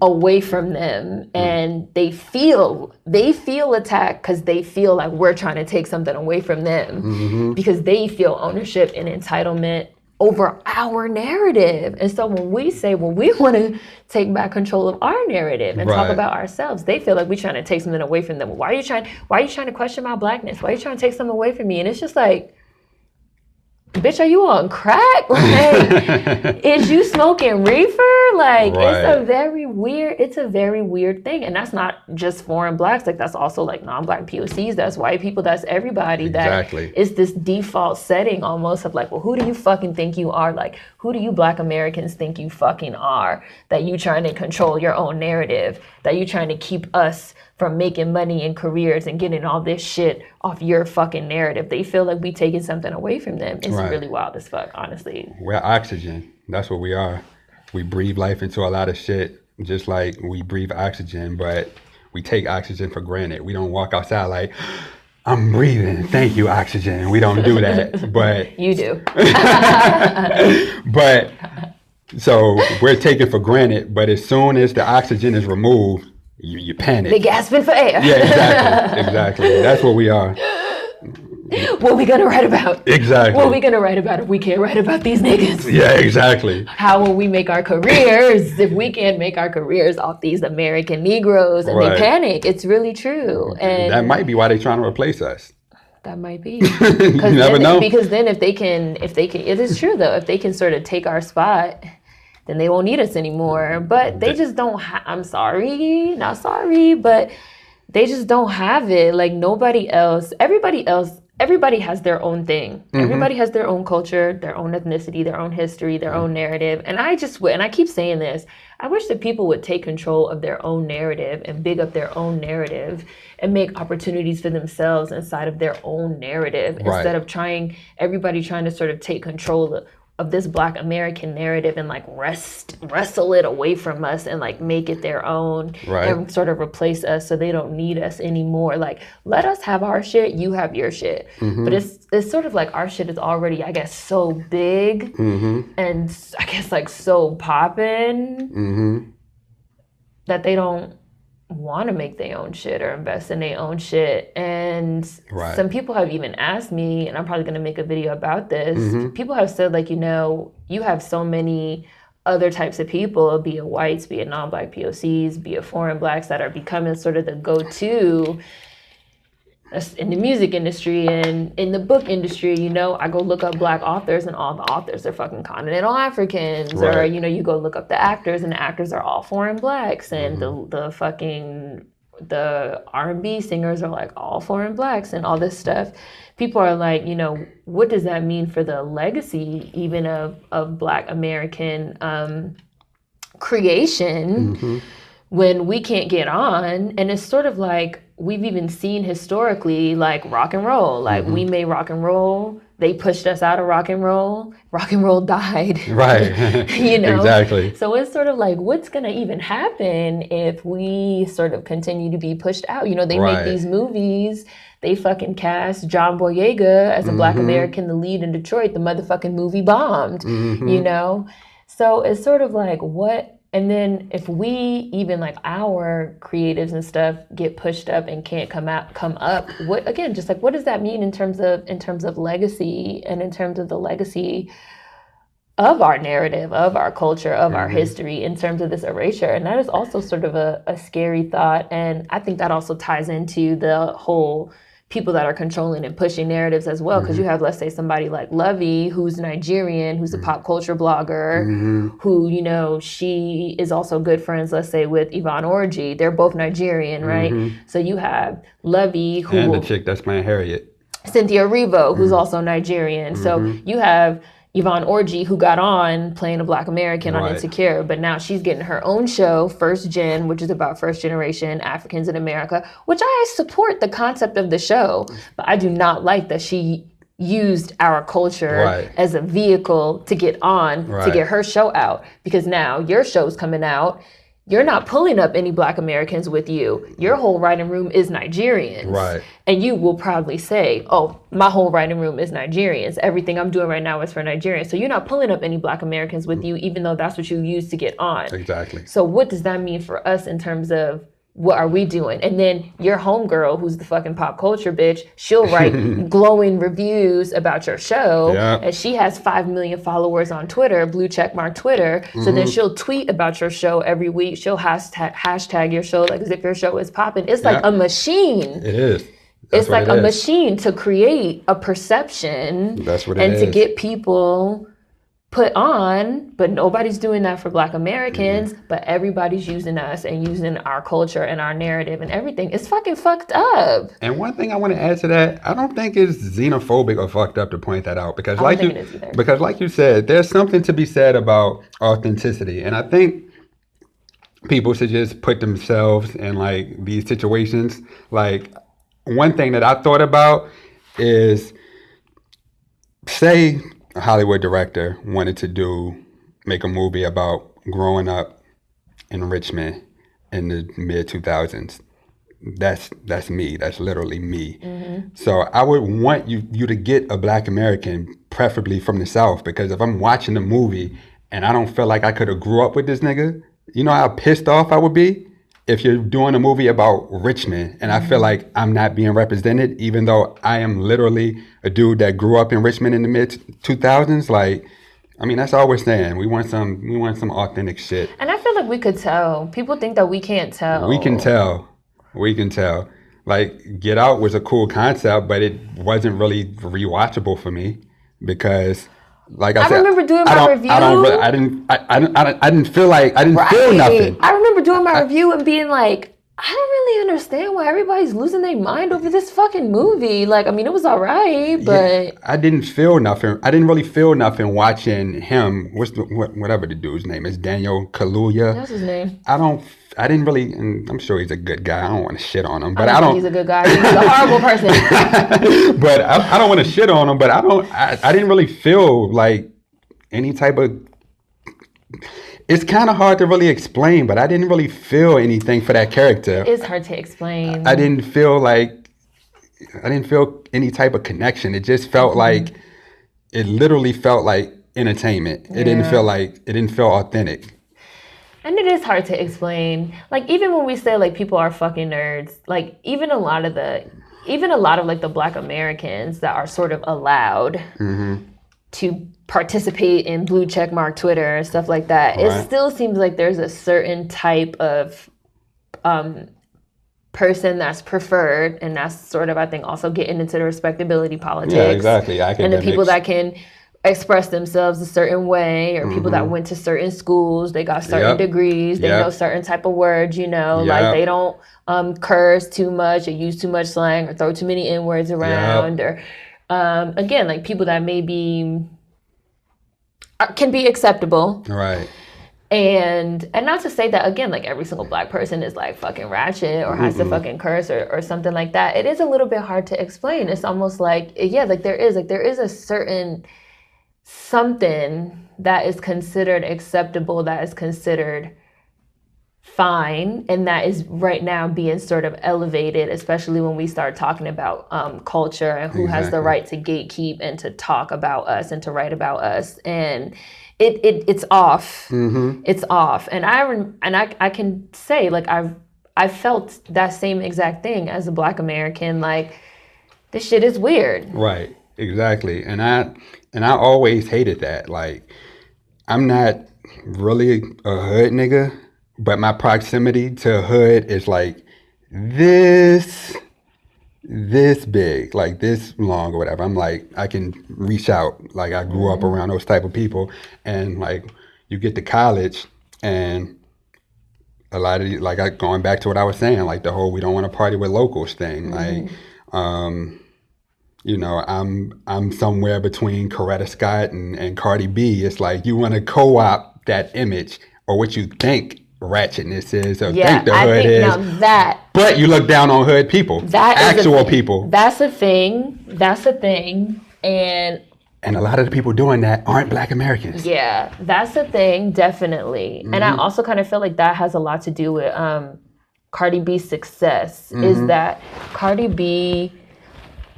away from them. And they feel attacked because they feel like we're trying to take something away from them, because they feel ownership and entitlement over our narrative. And so when we say, well, we want to take back control of our narrative and talk about ourselves, they feel like we're trying to take something away from them. Why are you trying to question my blackness? Why are you trying to take something away from me? And it's just like, bitch, are you on crack? Like, is you smoking reefer? Like, it's a very weird thing. And that's not just foreign blacks. Like, that's also like non-black POCs. That's white people. That's everybody. Exactly. That is this default setting almost of like, well, who do you fucking think you are? Like, who do you Black Americans think you fucking are? That you trying to control your own narrative? That you trying to keep us from making money and careers and getting all this shit off your fucking narrative? They feel like we taking something away from them. It's really wild as fuck, honestly. We're oxygen. That's what we are. We breathe life into a lot of shit, just like we breathe oxygen, but we take oxygen for granted. We don't walk outside like, I'm breathing, thank you, oxygen. We don't do that, but... You do. But, so we're taken for granted, but as soon as the oxygen is removed, you panic. They gasping for air. Yeah, exactly. That's what we are. What we gonna write about? Exactly. What we gonna write about if we can't write about these niggas? Yeah, exactly. How will we make our careers if we can't make our careers off these American Negroes? And they panic. It's really true. And that might be why they're trying to replace us. That might be. You never know. Because then if they can, it is true though, if they can sort of take our spot, then they won't need us anymore. But they just don't I'm sorry, not sorry, but they just don't have it. Like everybody has their own thing. Everybody has their own culture, their own ethnicity, their own history, their own narrative. And I keep saying this, I wish that people would take control of their own narrative and big up their own narrative and make opportunities for themselves inside of their own narrative, instead of everybody trying to sort of take control of this Black American narrative and like wrestle it away from us and like make it their own and sort of replace us so they don't need us anymore. Like, let us have our shit, you have your shit. But it's sort of like our shit is already, I guess, so big and I guess like so poppin' that they don't want to make their own shit or invest in their own shit. And some people have even asked me, and I'm probably going to make a video about this, people have said like, you have so many other types of people, be it whites, be it non-black POCs, be it foreign blacks, that are becoming sort of the go-to in the music industry and in the book industry. I go look up Black authors and all the authors are fucking continental Africans, or you go look up the actors and the actors are all foreign blacks, and the R&B singers are like all foreign blacks and all this stuff. People are like, what does that mean for the legacy even of Black American creation when we can't get on? And it's sort of like, we've even seen historically, like rock and roll, like we made rock and roll, they pushed us out of rock and roll died. Exactly. So it's sort of like, what's gonna even happen if we sort of continue to be pushed out? They make these movies, they fucking cast John Boyega as a Black American, the lead in Detroit, the motherfucking movie bombed, So it's sort of like, what? And then if we even like our creatives and stuff get pushed up and can't come up, what, again, just like, what does that mean in terms of legacy and in terms of the legacy of our narrative, of our culture, of our history, in terms of this erasure? And that is also sort of a scary thought. And I think that also ties into the whole people that are controlling and pushing narratives as well, because you have, let's say, somebody like Lovey, who's Nigerian, who's a pop culture blogger, who, she is also good friends, let's say, with Yvonne Orji. They're both Nigerian, right? So you have Lovey, who... And the chick that's playing Harriet. Cynthia Erivo, who's also Nigerian. So you have Yvonne Orji, who got on playing a Black American on Insecure, but now she's getting her own show, First Gen, which is about first generation Africans in America, which I support the concept of the show, but I do not like that she, used our culture as a vehicle to get on, to get her show out. Because now your show's coming out. You're not pulling up any Black Americans with you. Your whole writing room is Nigerians. Right. And you will proudly say, oh, my whole writing room is Nigerians. Everything I'm doing right now is for Nigerians. So you're not pulling up any Black Americans with you, even though that's what you use to get on. Exactly. So what does that mean for us in terms of what are we doing? And then your homegirl, who's the fucking pop culture bitch, she'll write glowing reviews about your show. And she has 5 million followers on Twitter, blue checkmark Twitter. So then she'll tweet about your show every week. She'll hashtag your show like as if your show is popping. It's like a machine. It is. It's like a machine to create a perception. That's what it is. And to get people put on, but nobody's doing that for Black Americans, but everybody's using us and using our culture and our narrative and everything. It's fucking fucked up. And one thing I want to add to that, I don't think it's xenophobic or fucked up to point that out, because like you said, there's something to be said about authenticity. And I think people should just put themselves in like these situations. Like, one thing that I thought about is, say a Hollywood director wanted to make a movie about growing up in Richmond in the mid 2000s. That's me. That's literally me. So I would want you to get a Black American, preferably from the South, because if I'm watching the movie and I don't feel like I could have grew up with this nigga, you know how pissed off I would be if you're doing a movie about Richmond and I feel like I'm not being represented, even though I am literally a dude that grew up in Richmond in the mid 2000s. Like, I mean, that's all we're saying. We want some authentic shit. And I feel like we could tell. People think that we can't tell. We can tell. Like, Get Out was a cool concept, but it wasn't really rewatchable for me because, like I said, remember doing my review. I didn't feel nothing. I remember doing my review and being like, I don't really understand why everybody's losing their mind over this fucking movie. Like, I mean, it was all right, but I didn't feel nothing. I didn't really feel nothing watching him. Whatever the dude's name is, Daniel Kaluuya. That's his name. I didn't really, and I'm sure he's a good guy. I don't want to shit on him, but I don't think he's a good guy. He's a horrible person. But I don't want to shit on him, but I didn't really feel like any type of, it's kind of hard to really explain, but I didn't really feel anything for that character. It's hard to explain. I didn't feel any type of connection. It just felt like, it literally felt like entertainment. It didn't feel authentic. And it is hard to explain. Like, even when we say like people are fucking nerds, like even a lot of like the Black Americans that are sort of allowed to participate in blue checkmark Twitter and stuff like that, it still seems like there's a certain type of person that's preferred, and that's sort of, I think, also getting into the respectability politics. Yeah, exactly. And the people that can express themselves a certain way, or people that went to certain schools, they got certain degrees, they know certain type of words, like they don't curse too much or use too much slang or throw too many N-words around, or again, like people that maybe can be acceptable. Right. And not to say that, again, like every single Black person is like fucking ratchet or has to fucking curse or something like that. It is a little bit hard to explain. It's almost like, there is a certain something that is considered acceptable, that is considered fine, and that is right now being sort of elevated, especially when we start talking about culture and who has the right to gatekeep and to talk about us and to write about us. And it's off. It's off. And I can say, like, I felt that same exact thing as a Black American. Like, this shit is weird. Right. Exactly. And I always hated that. Like, I'm not really a hood nigga, but my proximity to hood is like this big, like this long or whatever. I'm like, I can reach out. Like, I grew up around those type of people. And like, you get to college and a lot of, like, going back to what I was saying, like the whole we don't want to party with locals thing. Like, I'm somewhere between Coretta Scott and Cardi B. It's like, you want to co-opt that image or what you think ratchetness is, or think the hood is. Now but you look down on hood people, actual people. That's a thing. And a lot of the people doing that aren't Black Americans. Yeah, that's the thing, definitely. And I also kind of feel like that has a lot to do with Cardi B's success. Is that Cardi B,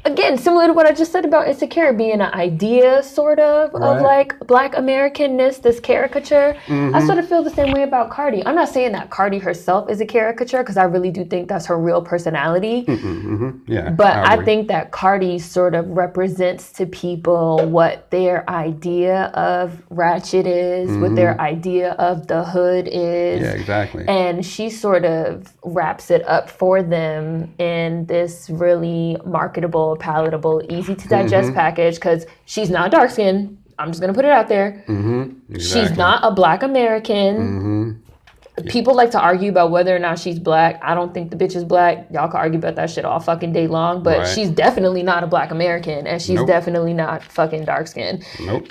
again, similar to what I just said about Insecure being an idea, sort of like Black Americanness, this caricature. I sort of feel the same way about Cardi. I'm not saying that Cardi herself is a caricature, because I really do think that's her real personality. Yeah, but I think that Cardi sort of represents to people what their idea of ratchet is, what their idea of the hood is. Yeah, exactly. And she sort of wraps it up for them in this really marketable, palatable, easy to digest package, because she's not dark skinned. I'm just gonna put it out there. Exactly. She's not a Black American. People like to argue about whether or not she's Black. I don't think the bitch is Black. Y'all can argue about that shit all fucking day long, but she's definitely not a Black American, and she's definitely not fucking dark skinned.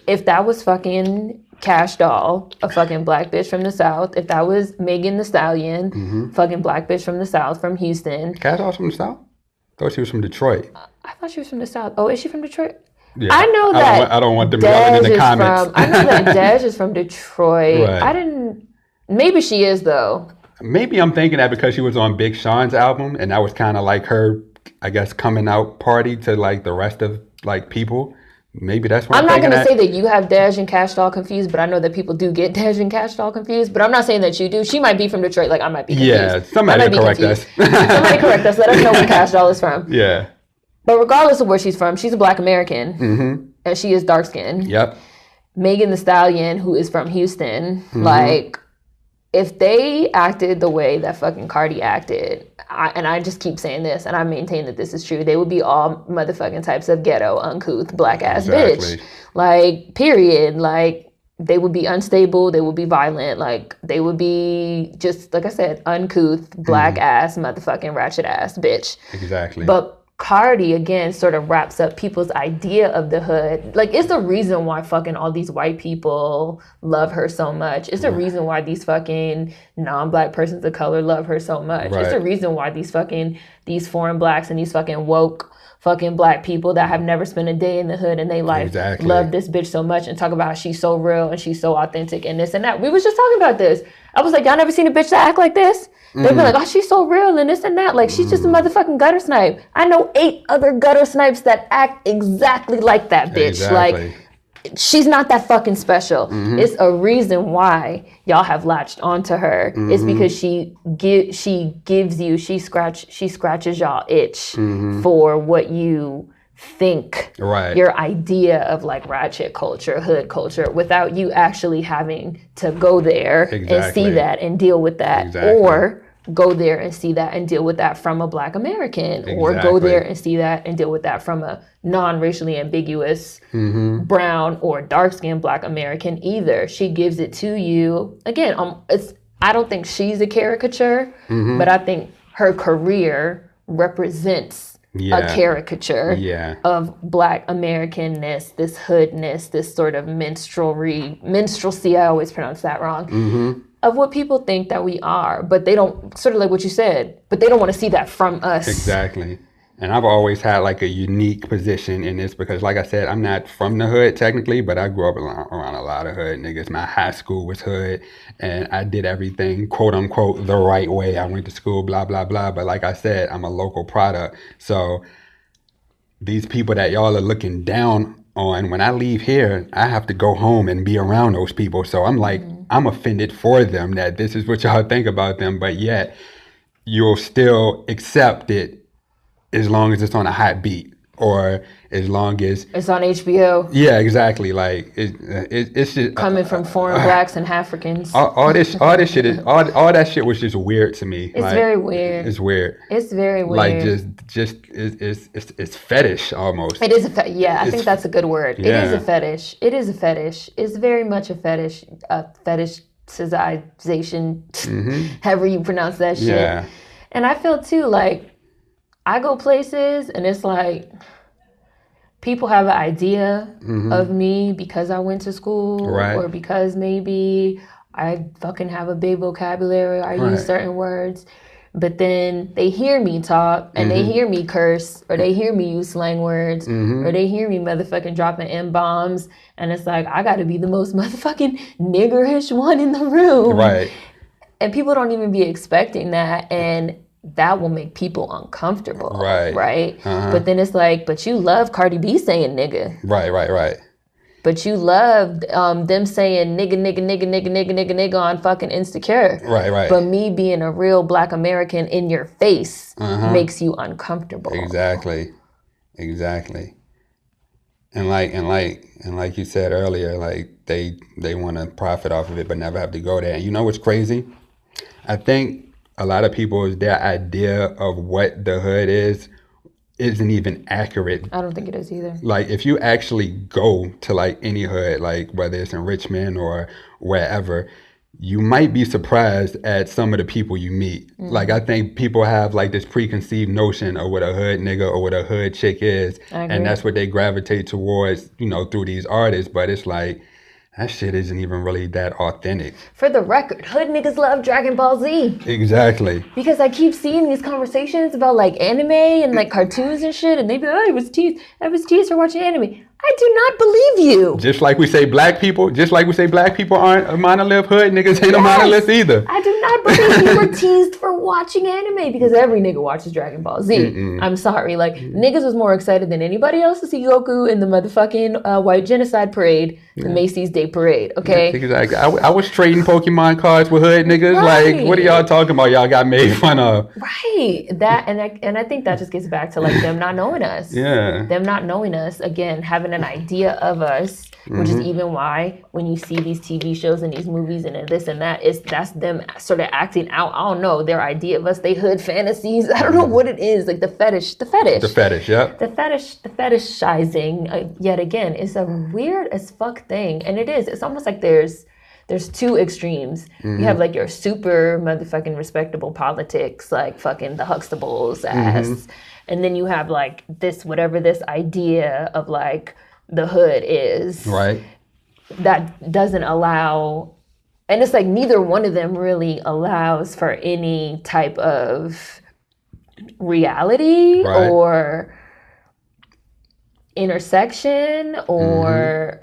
If that was fucking Cash Doll, a fucking Black bitch from the South, if that was Megan Thee Stallion, fucking Black bitch from the South, from Houston. Cash Doll's from the South? I thought she was from Detroit. I thought she was from the South. Oh, is she from Detroit? Yeah. I know that. I don't want them yelling in the comments. I know that Dej is from Detroit. I didn't. Maybe she is, though. Maybe I'm thinking that because she was on Big Sean's album, and that was kind of like her, I guess, coming out party to like the rest of like people. Maybe that's what I'm not going to say that you have Dej and Cash Doll confused, but I know that people do get Dej and Cash Doll confused. But I'm not saying that you do. She might be from Detroit, like I might be confused. Yeah, somebody correct us. Somebody correct us. Let us know where Cash Doll is from. Yeah. But regardless of where she's from, she's a Black American, and she is dark skinned. Yep. Megan Thee Stallion, who is from Houston, like, if they acted the way that fucking Cardi acted, and I just keep saying this, and I maintain that this is true, they would be all motherfucking types of ghetto, uncouth, Black ass bitch. Like, period. Like, they would be unstable, they would be violent, like, they would be just, like I said, uncouth, Black ass, motherfucking ratchet ass bitch. Exactly. But Cardi, again, sort of wraps up people's idea of the hood. Like, it's the reason why fucking all these white people love her so much. It's the reason why these fucking non-Black persons of color love her so much. It's the reason why these foreign Blacks and these fucking woke fucking Black people that have never spent a day in the hood in their life love this bitch so much and talk about how she's so real and she's so authentic and this and that. We was just talking about this. I was like, y'all never seen a bitch that act like this? They'd be like, oh, she's so real and this and that. Like, she's just a motherfucking gutter snipe. I know 8 other gutter snipes that act exactly like that bitch. Like, she's not that fucking special. It's a reason why y'all have latched onto her. It's because she scratches y'all itch for what you think your idea of like ratchet culture, hood culture, without you actually having to go there and see that and deal with that, or go there and see that and deal with that from a Black American, or go there and see that and deal with that from a non-racially ambiguous brown or dark-skinned Black American either. She gives it to you. Again, I don't think she's a caricature, but I think her career represents a caricature of Black Americanness, this hoodness, this sort of minstrelsy, I always pronounce that wrong, of what people think that we are, but they don't, sort of like what you said, but they don't want to see that from us. Exactly. And I've always had like a unique position in this because, like I said, I'm not from the hood technically, but I grew up around a lot of hood niggas. My high school was hood, and I did everything, quote unquote, the right way. I went to school, blah, blah, blah. But like I said, I'm a local product. So these people that y'all are looking down on, when I leave here, I have to go home and be around those people. So I'm like, I'm offended for them that this is what y'all think about them, but yet you'll still accept it as long as it's on a hot beat, or as long as it's on HBO. Yeah, exactly. Like it's just coming from foreign Blacks and Africans. All this shit is all that shit was just weird to me. It's like, very weird. It's weird. It's very weird. Like just it's fetish almost. It is a I think that's a good word. Yeah. It is a fetish. It is a fetish. It's very much a fetish. Fetishization. However you pronounce that shit. Yeah. And I feel too like, I go places and it's like people have an idea of me because I went to school, or because maybe I fucking have a big vocabulary, I use certain words. But then they hear me talk and they hear me curse, or they hear me use slang words, or they hear me motherfucking dropping M-bombs. And it's like, I got to be the most motherfucking niggerish one in the room. Right. And people don't even be expecting that. And that will make people uncomfortable. Right. But then it's like, but you love Cardi B saying nigga. Right. But you loved them saying nigga on fucking Insecure. Right. But me being a real Black American in your face makes you uncomfortable. Exactly. And like you said earlier, like they want to profit off of it, but never have to go there. And you know what's crazy? I think a lot of people, their idea of what the hood is isn't even accurate. I don't think it is either. Like, if you actually go to like any hood, like whether it's in Richmond or wherever, you might be surprised at some of the people you meet. Like, I think people have like this preconceived notion of what a hood nigga or what a hood chick is, and that's what they gravitate towards, you know, through these artists. But it's like, that shit isn't even really that authentic. For the record, hood niggas love Dragon Ball Z. Exactly. Because I keep seeing these conversations about like anime and like cartoons and shit, and they be like, I was teased for watching anime. I do not believe you. Just like we say black people aren't a monolith, hood niggas ain't a monolith either. I do not believe you were teased for watching anime, because every nigga watches Dragon Ball Z. I'm sorry. Like, niggas was more excited than anybody else to see Goku in the motherfucking white genocide parade, the Macy's Day Parade, okay? Exactly. I was trading Pokemon cards with hood niggas. Right. Like, what are y'all talking about? Y'all got made fun of. Right. That, and I think that just gets back to like them not knowing us. Yeah. Them not knowing us, again, having an idea of us, which is even why when you see these TV shows and these movies and this and that, that's them sort of acting out, I don't know, their idea of us, they hood fantasies. I don't know what it is, like the fetish, yeah. The fetishizing, yet again, is a weird as fuck thing. And it is. It's almost like there's two extremes. You have like your super motherfucking respectable politics, like fucking the Huxtables ass. And then you have like this, whatever this idea of like the hood is. Right. That doesn't allow, and it's like neither one of them really allows for any type of reality or intersection or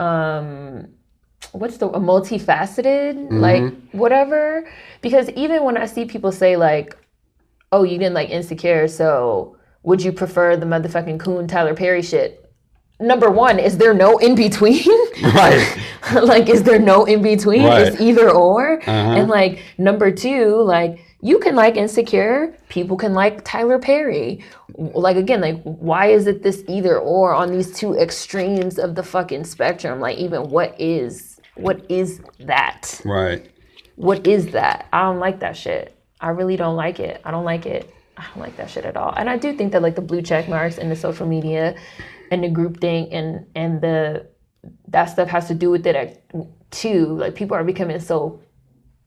what's the a multifaceted like whatever. Because even when I see people say like, oh, you didn't like Insecure, so would you prefer the motherfucking Coon Tyler Perry shit? Number one, is there no in between? Right. Like, is there no in between? Right. It's either or. And like, number two, like, you can like Insecure, people can like Tyler Perry. Like, again, like, why is it this either or on these two extremes of the fucking spectrum? Like, even what is that? Right. What is that? I don't like that shit. I really don't like it. I don't like it. I don't like that shit at all. And I do think that like the blue check marks and the social media and the group thing and that stuff has to do with it too. Like, people are becoming so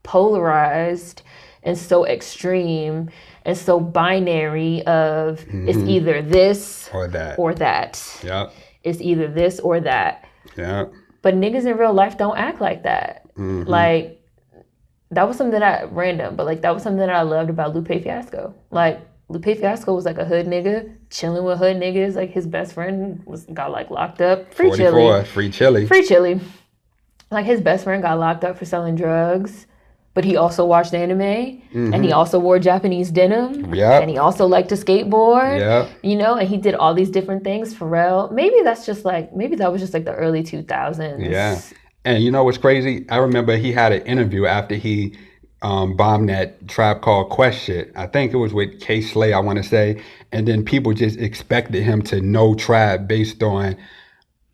polarized and so extreme and so binary of it's either this or that. Yeah. It's either this or that. Yeah. But niggas in real life don't act like that. Like, that was something that random, but like that was something that I loved about Lupe Fiasco. Like, Lupe Fiasco was like a hood nigga, chilling with hood niggas. Like, his best friend got like locked up. Free chili. Like, his best friend got locked up for selling drugs, but he also watched anime, and he also wore Japanese denim, and he also liked to skateboard, you know, and he did all these different things. Pharrell, maybe that was just like the early 2000s. Yeah. And you know what's crazy? I remember he had an interview after he bombed that Tribe Called Quest shit. I think it was with K Slay, I want to say. And then people just expected him to know Tribe based on,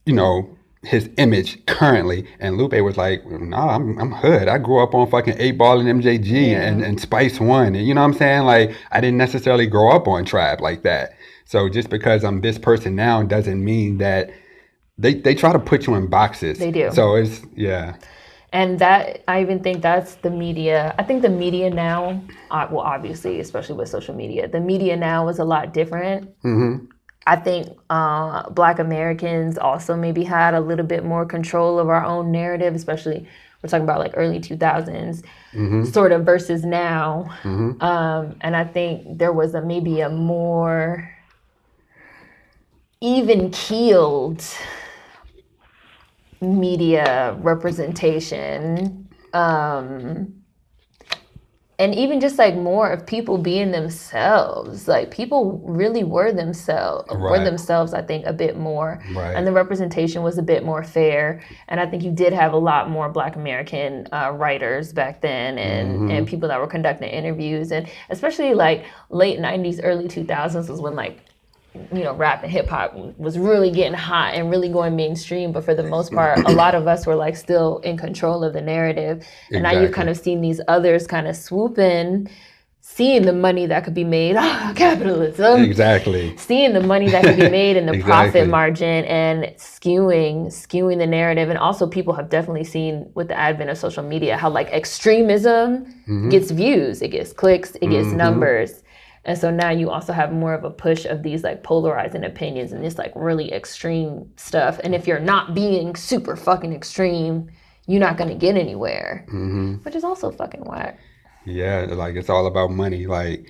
you know, his image currently. And Lupe was like, nah, I'm hood. I grew up on fucking 8 Ball and MJG and Spice One. And you know what I'm saying? Like, I didn't necessarily grow up on Tribe like that. So just because I'm this person now doesn't mean that they try to put you in boxes. They do. So it's, yeah. And that, I even think that's the media. I think the media now, well, obviously, especially with social media, the media now is a lot different. I think Black Americans also maybe had a little bit more control of our own narrative, especially we're talking about like early 2000s, sort of versus now. And I think there was maybe a more even-keeled media representation, and even just like more of people being themselves. Like people really were themselves, I think, a bit more. And the representation was a bit more fair. And I think you did have a lot more Black American writers back then, and people that were conducting interviews. And especially like late 90s, early 2000s was when like, you know, rap and hip hop was really getting hot and really going mainstream. But for the most part, a lot of us were like still in control of the narrative. And now you've kind of seen these others kind of swoop in, seeing the money that could be made, capitalism. Seeing the money that could be made and the profit margin, and skewing the narrative. And also people have definitely seen with the advent of social media how like extremism gets views, it gets clicks, it gets numbers. And so now you also have more of a push of these like polarizing opinions and this like really extreme stuff. And if you're not being super fucking extreme, you're not going to get anywhere, which is also fucking whack. Yeah, like it's all about money, like,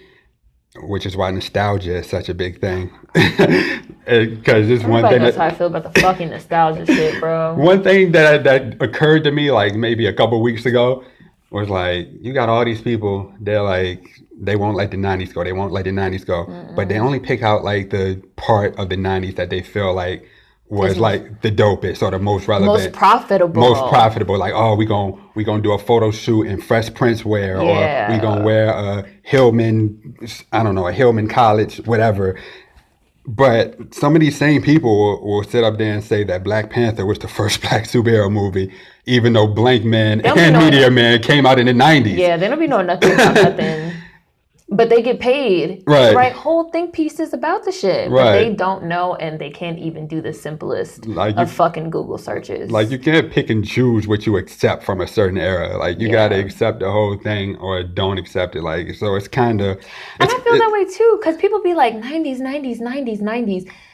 which is why nostalgia is such a big thing. Because it's one thing. That's how I feel about the fucking nostalgia shit, bro. One thing that occurred to me like maybe a couple weeks ago was like, you got all these people, they're like, they won't let the 90s go. They won't let the 90s go. But they only pick out like the part of the 90s that they feel like was like the dopest or the most relevant. Most profitable. Like, oh, we gonna do a photo shoot in Fresh Prince wear, or we gonna wear a Hillman, I don't know, a Hillman College, whatever. But some of these same people will sit up there and say that Black Panther was the first Black superhero movie, even though Blank Man and Meteor Man came out in the 90s. Yeah, they don't be knowing nothing about nothing. But they get paid to write whole think pieces about the shit. But they don't know, and they can't even do the simplest of fucking Google searches. Like, you can't pick and choose what you accept from a certain era. Like, you got to accept the whole thing or don't accept it. Like, so it's kind of... And I feel that way, too, because people be like, 90s.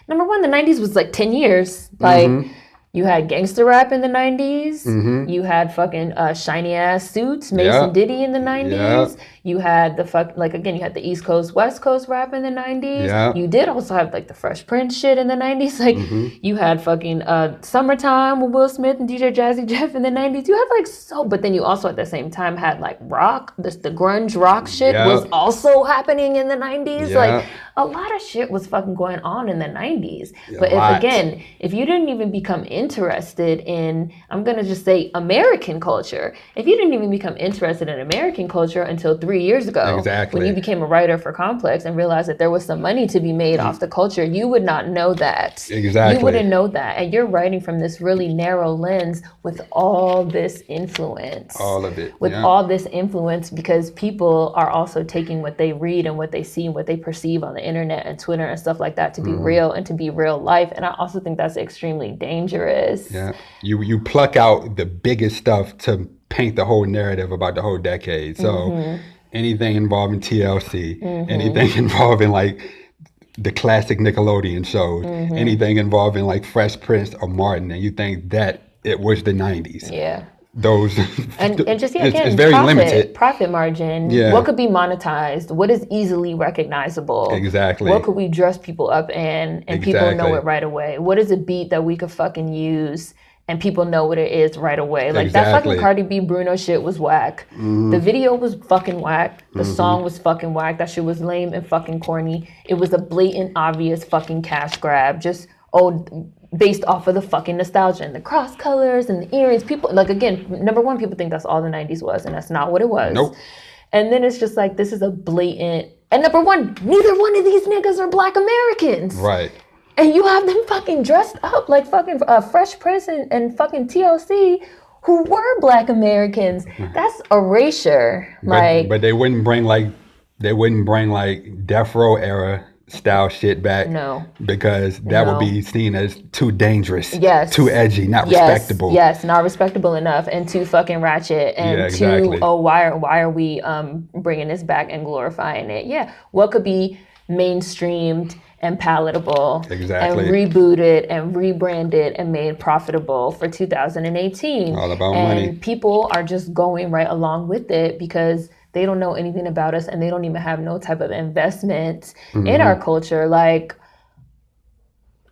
Number one, the 90s was like 10 years. Like... You had gangster rap in the 90s. You had fucking shiny ass suits, Mason Diddy in the 90s. You had you had the East Coast, West Coast rap in the 90s. You did also have like the Fresh Prince shit in the 90s. Like you had fucking Summertime with Will Smith and DJ Jazzy Jeff in the 90s. You had but then you also at the same time had like rock, the grunge rock shit was also happening in the 90s. Like a lot of shit was fucking going on in the 90s. But if you didn't even become interested in, I'm going to just say American culture. If you didn't even become interested in American culture until 3 years ago, when you became a writer for Complex and realized that there was some money to be made off the culture, you would not know that. You wouldn't know that. And you're writing from this really narrow lens with all this influence. All of it. With all this influence, because people are also taking what they read and what they see and what they perceive on the internet and Twitter and stuff like that to be real and to be real life. And I also think that's extremely dangerous. Yeah, you pluck out the biggest stuff to paint the whole narrative about the whole decade. So anything involving TLC, anything involving like the classic Nickelodeon shows, anything involving like Fresh Prince or Martin, and you think that it was the 90s. Yeah. Those and just again, it's very limited profit margin. What could be monetized? What is easily recognizable? What could we dress people up in and people know it right away? What is a beat that we could fucking use and people know what it is right away? Like that fucking Cardi B Bruno shit was whack. The video was fucking whack. The song was fucking whack. That shit was lame and fucking corny. It was a blatant, obvious fucking cash grab. Just based off of the fucking nostalgia and the cross colors and the earrings. People, like, again, number one, people think that's all the 90s was, and that's not what it was. Nope. And then it's just like, this is a blatant, and number one, neither one of these niggas are Black Americans. Right. And you have them fucking dressed up like fucking Fresh Prince and fucking TLC, who were Black Americans. That's erasure. But they wouldn't bring like Death Row era style shit back. No. Because that would be seen as too dangerous. Too edgy, not respectable. Not respectable enough, and too fucking ratchet, and too, why are we bringing this back and glorifying it? What could be mainstreamed and palatable Exactly. and rebooted and rebranded and made profitable for 2018. All about and money. People are just going right along with it because they don't know anything about us and they don't even have no type of investment in our culture. Like,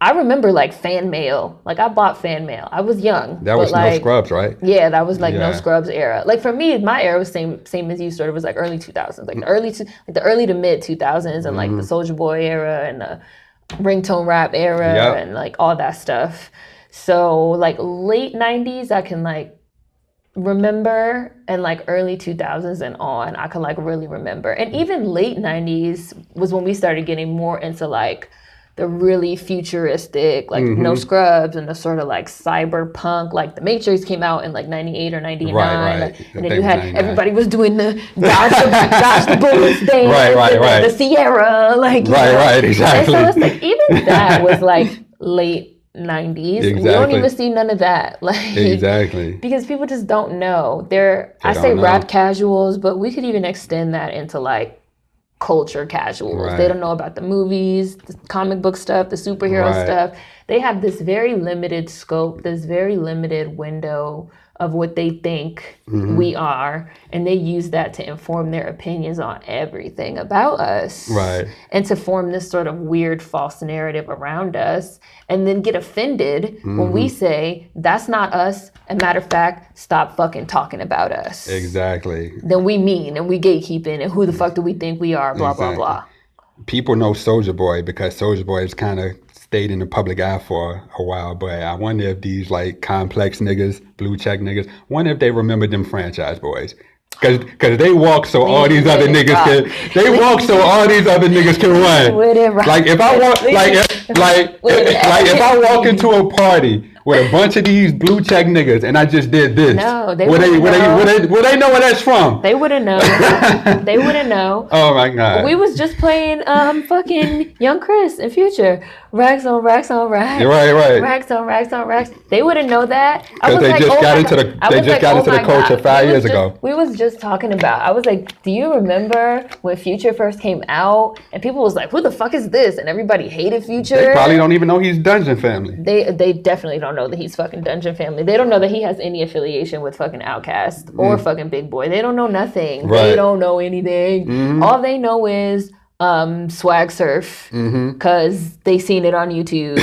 I remember like fan mail. Like, I bought fan mail. I was young. That was like, no scrubs, right? Yeah, that was like no scrubs era. Like, for me, my era was same as you. Sort of was like early 2000s, like the early to mid 2000s, and like the Soulja Boy era and the ringtone rap era and like all that stuff. So like late 90s, I can like remember, and like early 2000s and on, I can like really remember. And even late 90s was when we started getting more into like the really futuristic, like no scrubs and the sort of like cyberpunk, like the Matrix came out in like 98 or 99. Right. Like, and then you had, everybody was doing the dodge the bullets dance. Right. The Sierra, like. Right, exactly. And so it's like, even that was like late 90s. Exactly. We don't even see none of that. Like, exactly. Because people just don't know. I say rap casuals, but we could even extend that into like culture casuals. Right. They don't know about the movies, the comic book stuff, the superhero stuff. They have this very limited scope, this very limited window of what they think we are, and they use that to inform their opinions on everything about us. Right. And to form this sort of weird false narrative around us, and then get offended when we say, that's not us, and matter of fact, stop fucking talking about us. Exactly. Then we mean, and we gatekeeping, and who the fuck do we think we are, blah, blah, blah. People know Soulja Boy because Soulja Boy has kind of stayed in the public eye for a while, but I wonder if these like complex niggas, blue check niggas, wonder if they remember them franchise boys. Cause they walk so all these other niggas can. They walk so all these other niggas can run. Like if I walk, if I walk into a party with a bunch of these blue check niggas and I just did this, no, would they know where that's from? They wouldn't know. They wouldn't know. Oh my god. We was just playing fucking Young Chris and Future. Racks on racks on racks. Right. Racks on racks on racks. They wouldn't know that. Because they just got into the culture 5 years ago. We was just talking about. I was like, do you remember when Future first came out and people was like, who the fuck is this? And everybody hated Future. They probably don't even know he's Dungeon Family. They definitely don't know that he's fucking Dungeon Family. They don't know that he has any affiliation with fucking Outkast or fucking Big Boy. They don't know nothing. Right. They don't know anything. All they know is swag surf because they seen it on YouTube.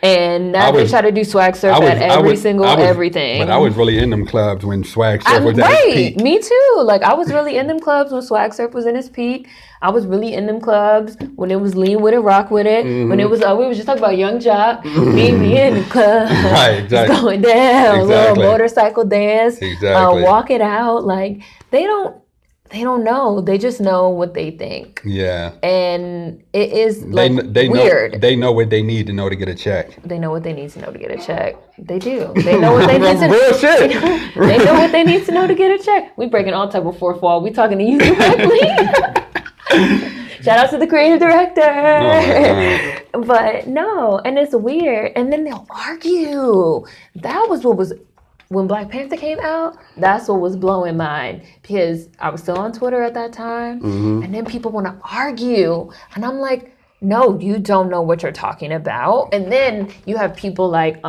And now they try to do swag surf at everything. But I was really in them clubs when swag surf was at its peak. Me too. Like, I was really in them clubs when swag surf was in its peak. I was really in them clubs when it was lean with it, rock with it. When it was, we was just talking about Young Jock, me in the club, right, exactly. Going down, little motorcycle dance, walk it out. Like, they don't know. They just know what they think. Yeah. And it is like weird. They know what they need to know to get a check. They know what they need to know to get a check. They do. They know what they need to know. Real shit. They know what they need to know to get a check. We breaking all type of fourth wall. We talking to you directly. Shout out to the creative director. Oh, but no, and it's weird. And then they'll argue. That was what was... When Black Panther came out, that's what was blowing mine, because I was still on Twitter at that time, and then people want to argue, and I'm like, no, you don't know what you're talking about. And then you have people like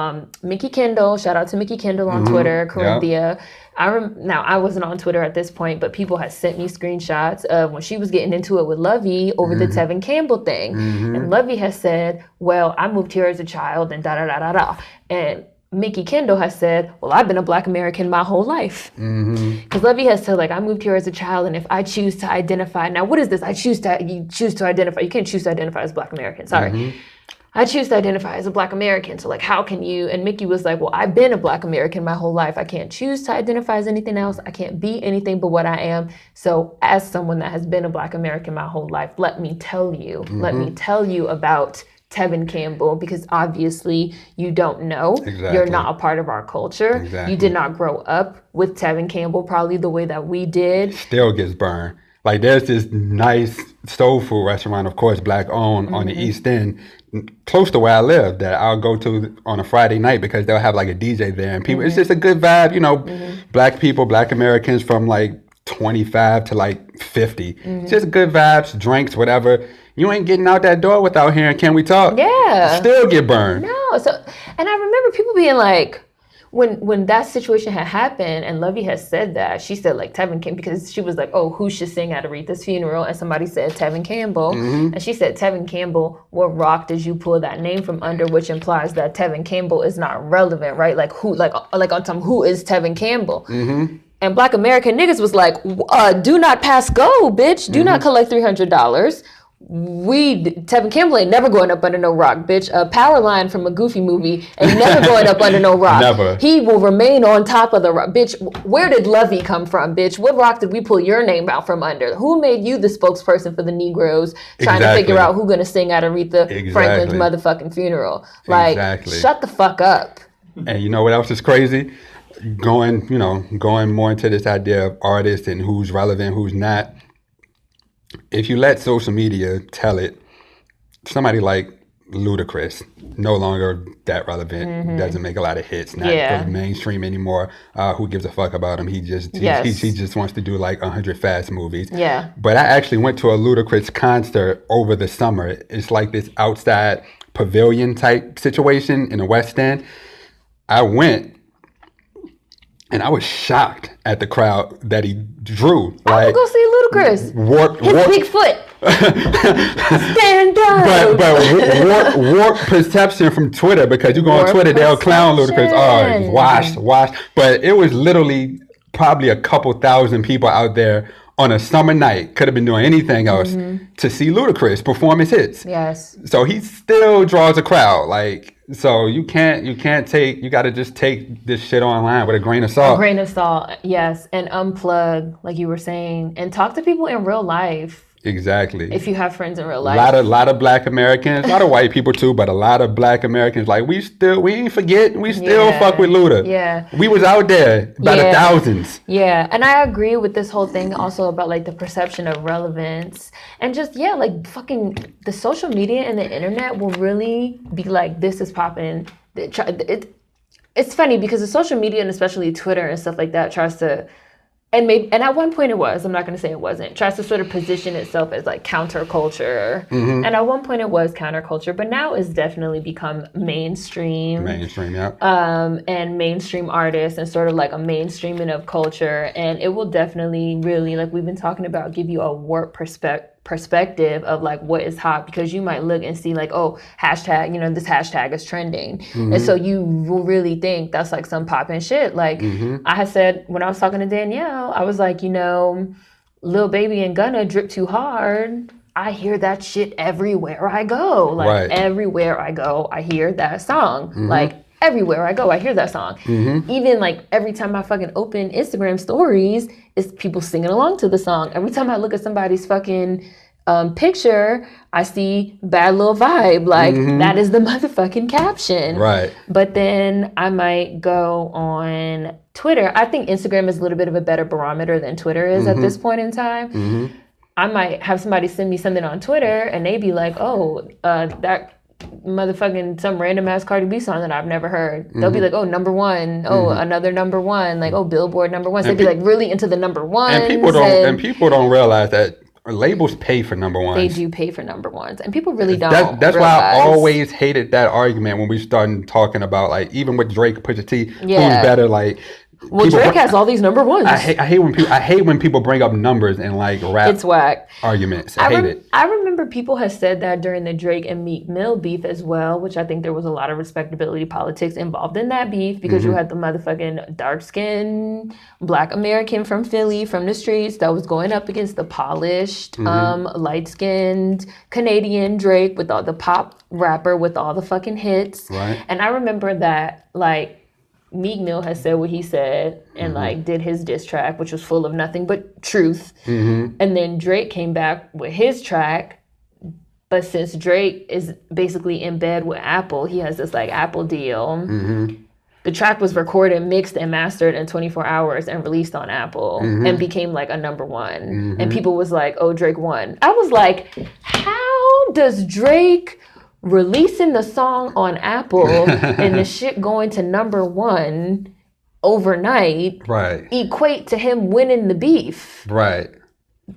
Mickey Kendall, shout out to Mickey Kendall on Twitter, Corinthia. Yep. Now, I wasn't on Twitter at this point, but people had sent me screenshots of when she was getting into it with Lovey over the Tevin Campbell thing. And Lovey has said, well, I moved here as a child and da-da-da-da-da. And Mickey Kendall has said, well, I've been a Black American my whole life. Because Lovey has said, like, I moved here as a child, and if I choose to identify, now what is this? You choose to identify. You can't choose to identify as Black American. Sorry. I choose to identify as a Black American. So, like, how can you? And Mickey was like, well, I've been a Black American my whole life. I can't choose to identify as anything else. I can't be anything but what I am. So as someone that has been a Black American my whole life, let me tell you about Tevin Campbell, because obviously you don't know. Exactly. You're not a part of our culture. Exactly. You did not grow up with Tevin Campbell probably the way that we did. Still gets burned. Like, there's this nice soul food restaurant, of course, Black owned, on the East End, close to where I live, that I'll go to on a Friday night because they'll have like a DJ there, and people, it's just a good vibe, you know, Black people, Black Americans from like 25 to like 50. Just good vibes, drinks, whatever. You ain't getting out that door without hearing "Can We Talk?" Yeah. Still get burned. No. So, and I remember people being like, when that situation had happened and Lovey had said that, she said like Tevin Campbell, because she was like, oh, who should sing at Aretha's funeral? And somebody said Tevin Campbell. And she said, Tevin Campbell, what rock did you pull that name from under? Which implies that Tevin Campbell is not relevant, right? Like who, like on some, who is Tevin Campbell? And Black American niggas was like, do not pass go, bitch. Do not collect $300. Tevin Campbell ain't never going up under no rock, bitch. A Powerline from a Goofy movie ain't never going up under no rock. Never. He will remain on top of the rock. Bitch, where did Lovey come from, bitch? What rock did we pull your name out from under? Who made you the spokesperson for the Negroes trying to figure out who's going to sing at Aretha Franklin's motherfucking funeral? Like, shut the fuck up. And you know what else is crazy? Going more into this idea of artists and who's relevant, who's not. If you let social media tell it, somebody like Ludacris, no longer that relevant, doesn't make a lot of hits, not really mainstream anymore. Who gives a fuck about him? He just wants to do like 100 Fast movies. Yeah. But I actually went to a Ludacris concert over the summer. It's like this outside pavilion type situation in the West End. I went. And I was shocked at the crowd that he drew. I would go see Ludacris. His big foot. Stand up. But warped perception from Twitter, because you go on Twitter, they'll clown Ludacris. Oh, washed. But it was literally probably a couple thousand people out there on a summer night, could have been doing anything else, to see Ludacris perform his hits. Yes. So he still draws a crowd. Like, so you got to just take this shit online with a grain of salt. A grain of salt, yes. And unplug, like you were saying, and talk to people in real life. Exactly. If you have friends in real life. A lot of Black Americans, a lot of white people too, but a lot of Black Americans, like, we ain't forget, we still fuck with Luda. Yeah. We was out there by the thousands. Yeah. And I agree with this whole thing also about like the perception of relevance. And just, like fucking the social media and the internet will really be like, this is popping. It's funny because the social media and especially Twitter and stuff like that tries to, and at one point it was, I'm not going to say it wasn't, tries to sort of position itself as like counterculture. And at one point it was counterculture, but now it's definitely become mainstream. And mainstream artists and sort of like a mainstreaming of culture. And it will definitely really, like we've been talking about, give you a warped perspective of like what is hot, because you might look and see like, oh, hashtag, this hashtag is trending. And so you will really think that's like some poppin' shit. Like I had said when I was talking to Danielle, I was like, Lil Baby and Gunna drip too hard. I hear that shit everywhere I go. Like everywhere I go, I hear that song. Like everywhere I go, I hear that song. Even like every time I fucking open Instagram stories, it's people singing along to the song. Every time I look at somebody's fucking picture, I see Bad Little Vibe. Like that is the motherfucking caption. Right. But then I might go on Twitter. I think Instagram is a little bit of a better barometer than Twitter is at this point in time. I might have somebody send me something on Twitter and they be like, oh, that motherfucking some random ass Cardi B song that I've never heard. They'll be like, oh, number one. Oh, another number one. Like, oh, Billboard number one. So they'd be like really into the number one. And people don't realize that labels pay for number ones. They do pay for number ones. And people really don't That's why I always hated that argument when we started talking about, like, even with Drake, Pusha T, who's better, like... Well, Drake has all these number ones. I hate when people bring up numbers and like rap. It's whack. Arguments. I hate it. I remember people had said that during the Drake and Meek Mill beef as well, which I think there was a lot of respectability politics involved in that beef, because you had the motherfucking dark-skinned Black American from Philly, from the streets, that was going up against the polished, light-skinned Canadian Drake with all the pop rapper with all the fucking hits. Right. And I remember that, like, Meek Mill has said what he said and like did his diss track, which was full of nothing but truth. And then Drake came back with his track. But since Drake is basically in bed with Apple, he has this like Apple deal. The track was recorded, mixed, and mastered in 24 hours and released on Apple and became like a number one. And people was like, oh, Drake won. I was like, how does Drake releasing the song on Apple and the shit going to number one overnight equate to him winning the beef. Right.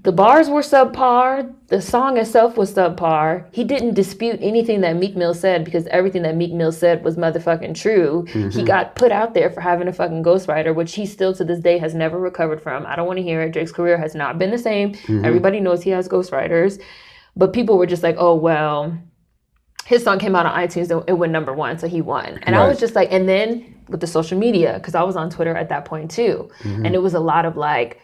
The bars were subpar. The song itself was subpar. He didn't dispute anything that Meek Mill said because everything that Meek Mill said was motherfucking true. He got put out there for having a fucking ghostwriter, which he still to this day has never recovered from. I don't want to hear it. Drake's career has not been the same. Everybody knows he has ghostwriters. But people were just like, oh, well, his song came out on iTunes. It went #1, so he won. And I was just like, and then with the social media, because I was on Twitter at that point too. And it was a lot of like,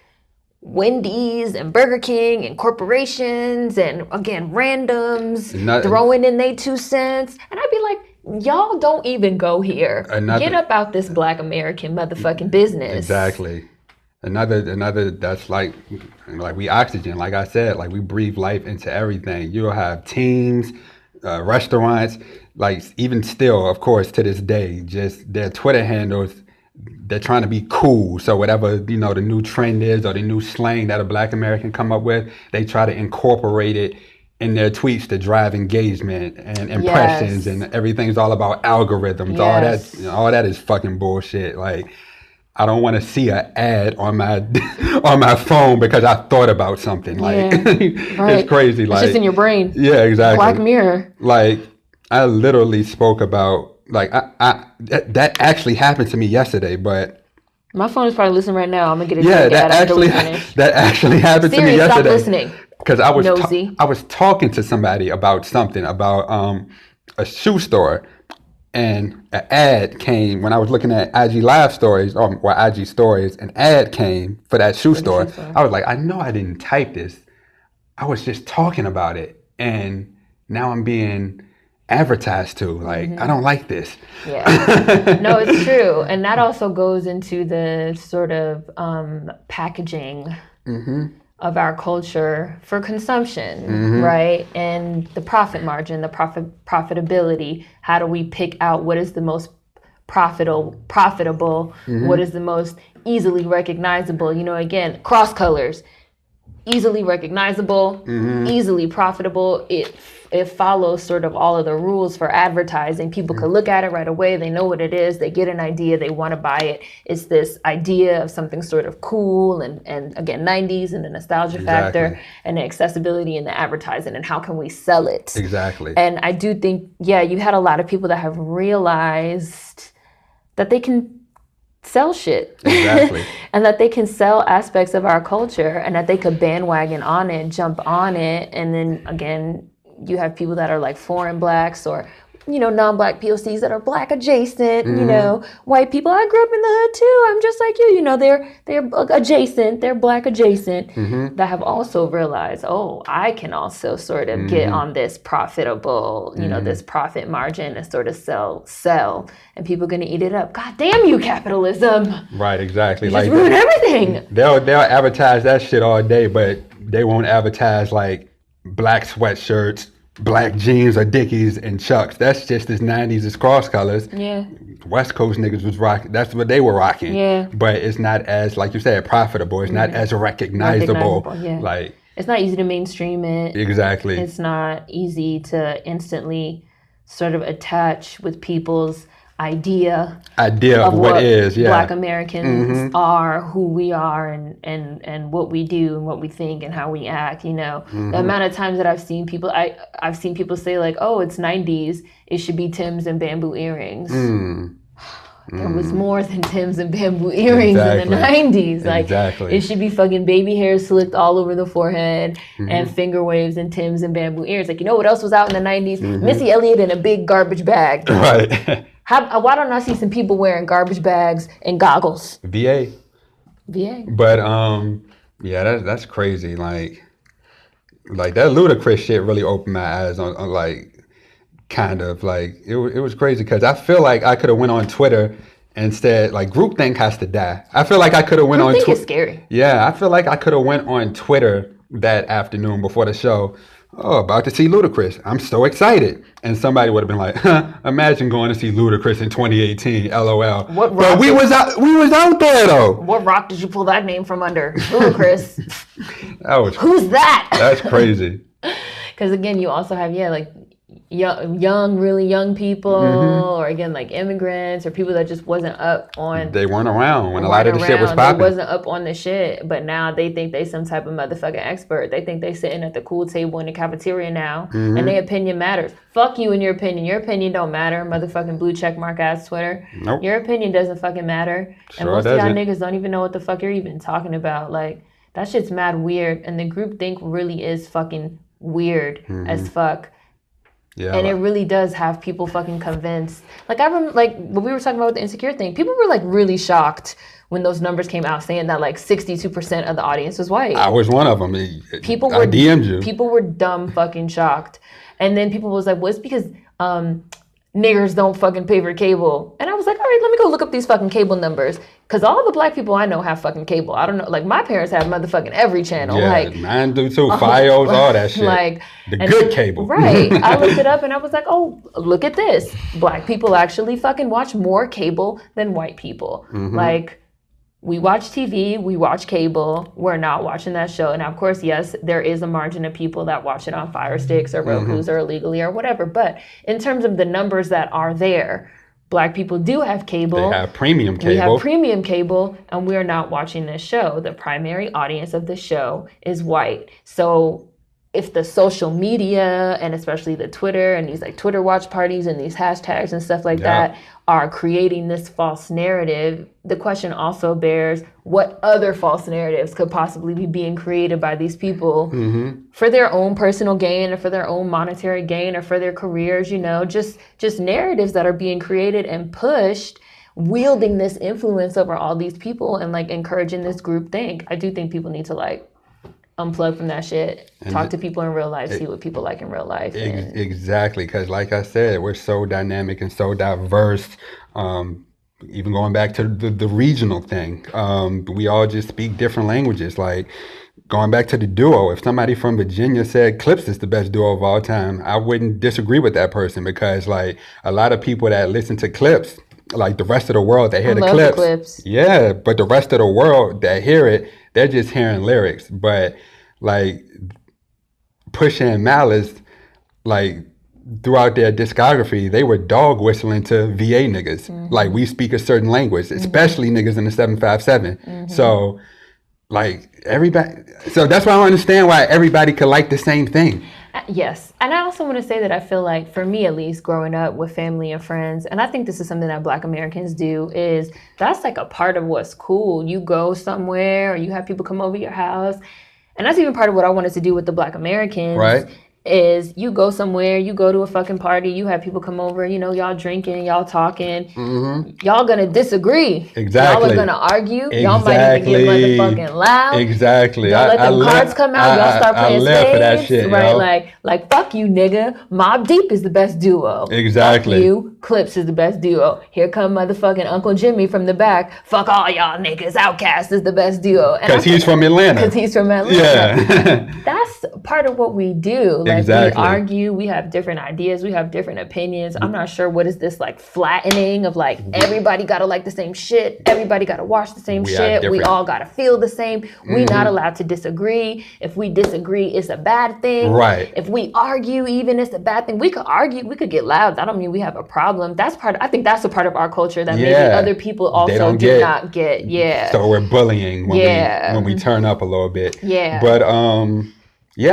Wendy's and Burger King and corporations and again randoms throwing in their 2 cents, and I'd be like, y'all don't even go here. Get up out this Black American motherfucking business. Exactly. Another that's like we oxygen. Like I said, like we breathe life into everything. You'll have teams, restaurants, like even still, of course, to this day, just their Twitter handles. They're trying to be cool. So whatever, the new trend is or the new slang that a Black American come up with, they try to incorporate it in their tweets to drive engagement and impressions, and everything's all about algorithms. All that is fucking bullshit. Like, I don't want to see an ad on my phone because I thought about something. Like, it's crazy. Like, it's just in your brain. Yeah, exactly. Black Mirror. Like, I literally spoke about. Like that actually happened to me yesterday, but my phone is probably listening right now. I'm gonna get it. Yeah, that actually happened to me yesterday. Stop listening. Because I was talking to somebody about something about a shoe store, and an ad came when I was looking at IG live stories or IG stories. An ad came for that shoe store. I was like, I know I didn't type this. I was just talking about it, and now I'm being advertised to. Like, I don't like this. Yeah. No, it's true. And that also goes into the sort of packaging of our culture for consumption, right? And the profit margin, the profitability. How do we pick out what is the most profitable, what is the most easily recognizable? Again, cross colors, easily recognizable, easily profitable. It follows sort of all of the rules for advertising. People can look at it right away. They know what it is. They get an idea. They want to buy it. It's this idea of something sort of cool and again, 90s and the nostalgia factor and the accessibility and the advertising and how can we sell it? Exactly. And I do think, you had a lot of people that have realized that they can sell shit. Exactly. And that they can sell aspects of our culture and that they could bandwagon on it, jump on it. And then again, you have people that are like foreign Blacks or, non-Black POCs that are Black adjacent, white people. I grew up in the hood too. I'm just like you, they're adjacent, they're Black adjacent that have also realized, oh, I can also sort of get on this profitable, this profit margin and sort of sell and people are going to eat it up. God damn you, capitalism. Right, exactly. You just ruin everything. They'll advertise that shit all day, but they won't advertise like Black sweatshirts, Black jeans or Dickies and Chucks. That's just as 90s as cross colors. Yeah. West Coast niggas was rocking. That's what they were rocking. Yeah. But it's not as, like you said, profitable. It's not as recognizable. Yeah. Like, it's not easy to mainstream it. Exactly. It's not easy to instantly sort of attach with people's idea of what is Black Americans are, who we are, and what we do and what we think and how we act. The amount of times that I've seen people say like, oh, it's 90s, it should be Timbs and bamboo earrings. There was more than Timbs and bamboo earrings in the 90s. Like, it should be fucking baby hair slicked all over the forehead and finger waves and Timbs and bamboo ears. Like, what else was out in the 90s? Missy Elliott in a big garbage bag. Right. Why don't I see some people wearing garbage bags and goggles? VA. But that's crazy. Like that ludicrous shit really opened my eyes on like kind of like it was crazy because I feel like I could have went on Twitter instead. Like, groupthink has to die. I feel like I could have went on Twitter. Groupthink is scary. Yeah, I feel like I could have went on Twitter that afternoon before the show. Oh, about to see Ludacris. I'm so excited. And somebody would have been like, imagine going to see Ludacris in 2018, LOL. But we was out there though. What rock did you pull that name from under? Ludacris. Who's that? That's crazy. Because again, you also have, really young people, or again, like immigrants or people that just wasn't up on. They weren't around when a lot of the shit was popping. They wasn't up on the shit, but now they think they some type of motherfucking expert. They think they sitting at the cool table in the cafeteria now, and their opinion matters. Fuck you and your opinion. Your opinion don't matter, motherfucking blue check mark ass Twitter. Nope. Your opinion doesn't fucking matter, and most of y'all niggas don't even know what the fuck you're even talking about. Like, that shit's mad weird, and the groupthink really is fucking weird as fuck. Yeah, and it really does have people fucking convinced. Like, I remember, like, when we were talking about the insecure thing, people were, like, really shocked when those numbers came out saying that, like, 62% of the audience was white. I was one of them. I DM'd you. People were dumb fucking shocked. And then people was like, well, it's because niggers don't fucking pay for cable. And I was like, all right, let me go look up these fucking cable numbers. Because all the black people I know have fucking cable. I don't know. Like, my parents have motherfucking every channel. Yeah, like, mine do too. Fios, all that shit. Like, the good cable. Right. I looked it up and I was like, oh, look at this. Black people actually fucking watch more cable than white people. Like, we watch TV, we watch cable, we're not watching that show. And of course, yes, there is a margin of people that watch it on Fire Sticks or Roku's or illegally or whatever. But in terms of the numbers that are there, Black people do have cable. They have premium cable. We have premium cable, and we're not watching this show. The primary audience of the show is white. So if the social media, and especially the Twitter and these like Twitter watch parties and these hashtags and stuff like that are creating this false narrative, the question also bears, what other false narratives could possibly be being created by these people for their own personal gain or for their own monetary gain or for their careers, you know, just narratives that are being created and pushed, wielding this influence over all these people and like encouraging this group think. I do think people need to like unplug from that shit, talk to people in real life, see what people like in real life. Exactly, because like I said, we're so dynamic and so diverse. Even going back to the regional thing, we all just speak different languages. Like going back to the duo, if somebody from Virginia said Clips is the best duo of all time, I wouldn't disagree with that person, because like a lot of people that listen to Clips, like the rest of the world, they hear the clips. Yeah, but the rest of the world that hear it, they're just hearing lyrics. But like Pusha and Malice, like throughout their discography, they were dog whistling to VA niggas. Like, we speak a certain language, especially niggas in the 757. So like everybody, so that's why I don't understand why everybody could like the same thing. Yes. And I also want to say that I feel like, for me at least, growing up with family and friends, and I think this is something that Black Americans do, is that's like a part of what's cool. You go somewhere or you have people come over your house. And that's even part of what I wanted to do with the Black Americans. Right. Is you go somewhere, you go to a fucking party, you have people come over, you know, y'all drinking, y'all talking, y'all gonna disagree. Y'all are gonna argue. Y'all might even get motherfucking loud. Y'all let them cards come out. Y'all start playing spades. For that shit, right? Like fuck you, nigga. Mobb Deep is the best duo. Exactly. Fuck you. Clips is the best duo. Here come motherfucking Uncle Jimmy from the back. Fuck all y'all niggas. Outkast is the best duo. Because he's from Atlanta. Yeah. That's part of what we do. Like, exactly. We argue, we have different ideas, we have different opinions. I'm not sure what is this like flattening of like everybody gotta like the same shit, everybody gotta watch the same shit, we all gotta feel the same. We're not allowed to disagree. If we disagree, it's a bad thing. Right. If we argue, even it's a bad thing. We could argue, we could get loud. That don't mean we have a problem. That's I think that's a part of our culture that maybe other people also do not get. Yeah. So we're bullying when we turn up a little bit. Yeah.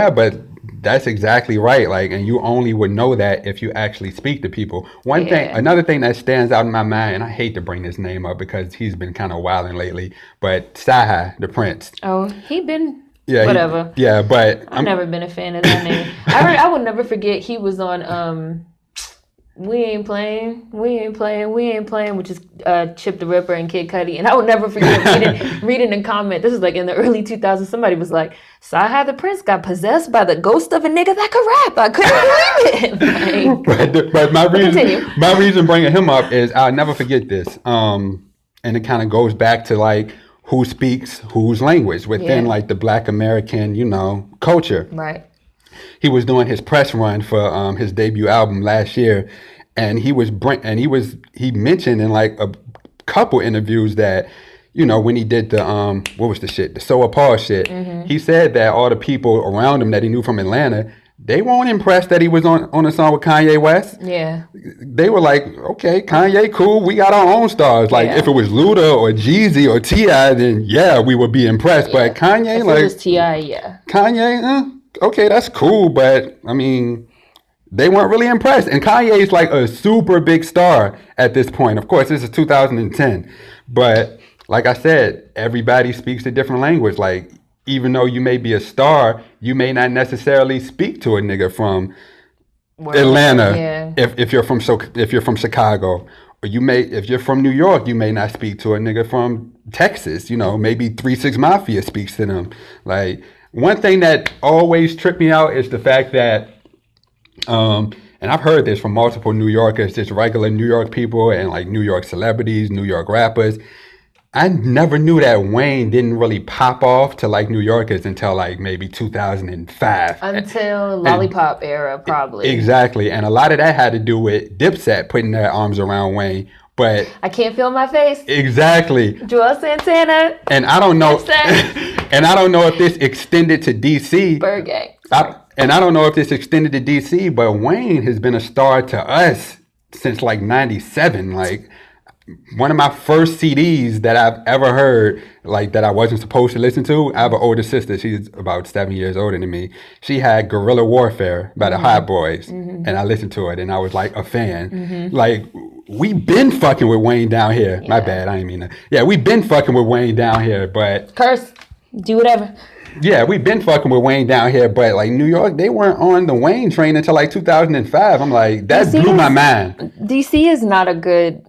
But that's exactly right. Like, and you only would know that if you actually speak to people. Another thing that stands out in my mind, and I hate to bring his name up because he's been kind of wilding lately, but Saha, the Prince. Oh, whatever. But I've never been a fan of that name. I will never forget he was on We Ain't Playing, which is Chip the Ripper and Kid Cudi. And I would never forget reading a comment. This is like in the early 2000s. Somebody was like, Saha the Prince got possessed by the ghost of a nigga that could rap. I couldn't believe it. But my reason bringing him up is I'll never forget this. And it kind of goes back to like who speaks whose language within like the Black American, you know, culture. Right. He was doing his press run for his debut album last year, and he mentioned in like a couple interviews that, you know, when he did the the So Appalled shit, he said that all the people around him that he knew from Atlanta, they weren't impressed that he was on a song with Kanye West. Yeah. They were like, okay, Kanye, cool. We got our own stars. Like, if it was Luda or Jeezy or T.I., then yeah, we would be impressed. But Kanye, if like, it was T.I., yeah. Kanye, okay, that's cool. But I mean, they weren't really impressed. And Kanye's like a super big star at this point. Of course, this is 2010. But like I said, everybody speaks a different language. Like, even though you may be a star, you may not necessarily speak to a nigga from Atlanta if you're from Chicago. Or you may, if you're from New York, you may not speak to a nigga from Texas. You know, maybe 3 6 Mafia speaks to them. Like, one thing that always tripped me out is the fact that and I've heard this from multiple New Yorkers, just regular New York people and like New York celebrities, New York rappers. I never knew that Wayne didn't really pop off to like New Yorkers until like maybe 2005. Until Lollipop era, probably. Exactly. And a lot of that had to do with Dipset putting their arms around Wayne. But I can't feel my face. Exactly. Joel Santana. And I don't know. And I don't know if this extended to DC. Bird Gang. And I don't know if this extended to DC, but Wayne has been a star to us since like 97. Like, one of my first CDs that I've ever heard, like, that I wasn't supposed to listen to, I have an older sister. She's about 7 years older than me. She had Guerrilla Warfare by the Hot Boys. And I listened to it, and I was like a fan. Like, we been fucking with Wayne down here. My bad, I didn't mean that. Yeah, we been fucking with Wayne down here, but... Curse. Do whatever. Yeah, we've been fucking with Wayne down here, but like New York, they weren't on the Wayne train until like 2005. I'm like, that blew my mind. DC is not a good...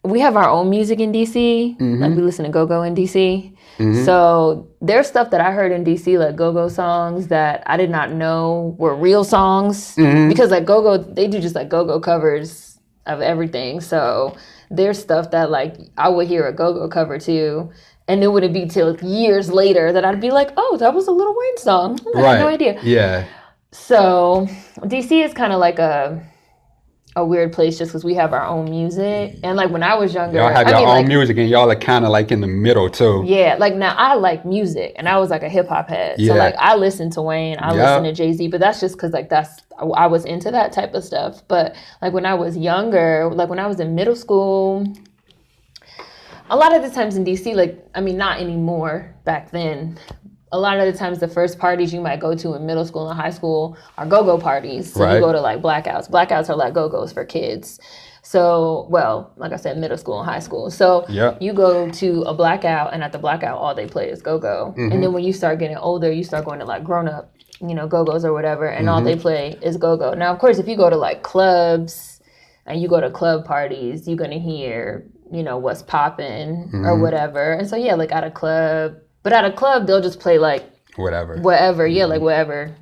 We have our own music in DC. Like, we listen to go-go in DC. So there's stuff that I heard in DC, like go-go songs that I did not know were real songs. Because like go-go, they do just like go-go covers of everything. So there's stuff that like I would hear a go-go cover too. And it wouldn't be till years later that I'd be like, oh, that was a Lil Wayne song. I had no idea. Yeah. So DC is kind of like a weird place just because we have our own music. And like when I was younger, y'all have your own music, and y'all are kind of like in the middle too. Yeah, like now I like music, and I was like a hip hop head. So like I listen to Wayne, I listen to Jay-Z, but that's just because like I was into that type of stuff. But like when I was younger, like when I was in middle school, a lot of the times in DC, like, I mean, not anymore back then. A lot of the times the first parties you might go to in middle school and high school are go-go parties. So you go to like blackouts. Blackouts are like go-go's for kids. So, well, like I said, middle school and high school. So you go to a blackout, and at the blackout, all they play is go-go. And then when you start getting older, you start going to like grown-up, you know, go-go's or whatever, and all they play is go-go. Now, of course, if you go to like clubs and you go to club parties, you're going to hear, you know, what's popping or whatever. And so, yeah, like at a club. But at a club, they'll just play like whatever, like whatever.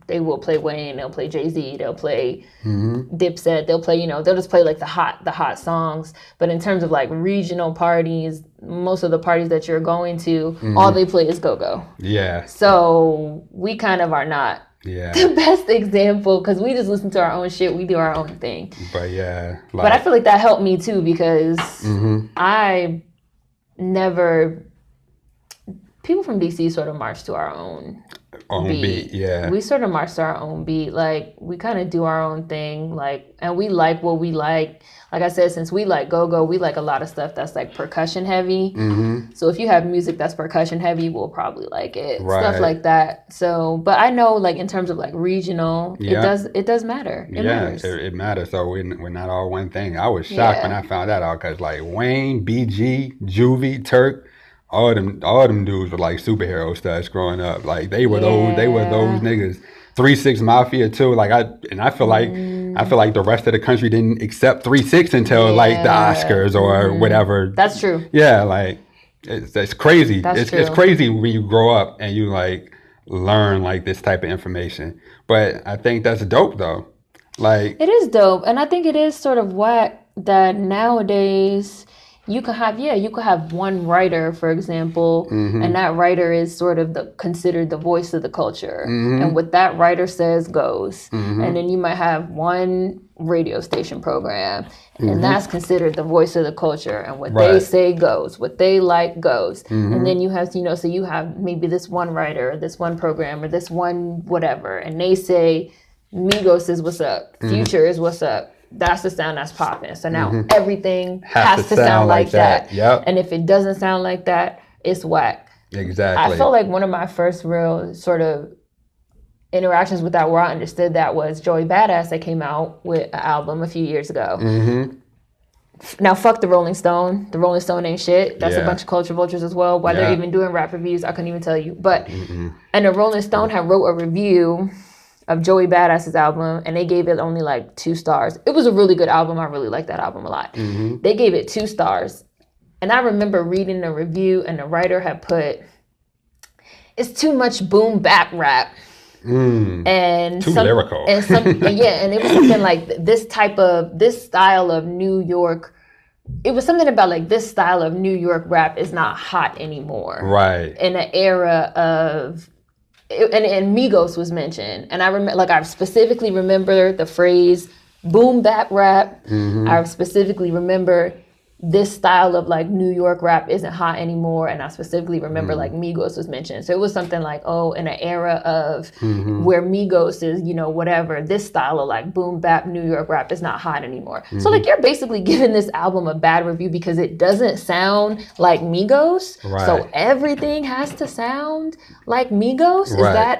They will play Wayne, they'll play Jay-Z, they'll play Dipset, they'll play, you know, they'll just play like the hot songs. But in terms of like regional parties, most of the parties that you're going to, all they play is go-go. Yeah. So we kind of are not the best example because we just listen to our own shit, we do our own thing. But yeah. Like, but I feel like that helped me too because I never... People from DC sort of march to our own beat. We sort of march to our own beat. Like, we kind of do our own thing. Like, and we like what we like. Like I said, since we like go-go, we like a lot of stuff that's like percussion heavy. So if you have music that's percussion heavy, we'll probably like it. Stuff like that. So, but I know like in terms of like regional, it does matter. It matters. It matters. So we're not all one thing. I was shocked when I found that out because like Wayne, BG, Juvie, Turk, all them dudes were like superhero studs growing up. Like they were those niggas. 3 6 Mafia too. Like I feel like the rest of the country didn't accept 3 6 until like the Oscars or whatever. That's true. Yeah, like it's crazy. It's crazy when you grow up and you like learn like this type of information. But I think that's dope though. Like, it is dope, and I think it is sort of whack that nowadays you could have one writer, for example, and that writer is sort of considered the voice of the culture, and what that writer says goes. And then you might have one radio station program, and that's considered the voice of the culture, and what they say goes, what they like goes. And then you have, so you have maybe this one writer, or this one program, or this one whatever, and they say Migos is what's up, Future is what's up. That's the sound that's popping. So now everything has to sound like that. Yep. And if it doesn't sound like that, it's whack. Exactly. I felt like one of my first real sort of interactions with that where I understood that was Joey Badass that came out with an album a few years ago. Now, fuck the Rolling Stone. The Rolling Stone ain't shit. That's a bunch of culture vultures as well. Why they're even doing rap reviews, I couldn't even tell you. But, and the Rolling Stone had wrote a review of Joey Badass's album, and they gave it only like 2 stars. It was a really good album. I really liked that album a lot. They gave it 2 stars. And I remember reading the review, and the writer had put, it's too much boom bap rap. And too lyrical. And and it was something like this style of New York. It was something about like this style of New York rap is not hot anymore. Right. In an era of, and Migos was mentioned, and I remember, like, I specifically remember the phrase boom bap rap. I specifically remember this style of like New York rap isn't hot anymore, and I specifically remember like Migos was mentioned. So it was something like, oh, in an era of where Migos is, whatever, this style of like boom bap New York rap is not hot anymore. So like you're basically giving this album a bad review because it doesn't sound like Migos. Right. So everything has to sound like Migos.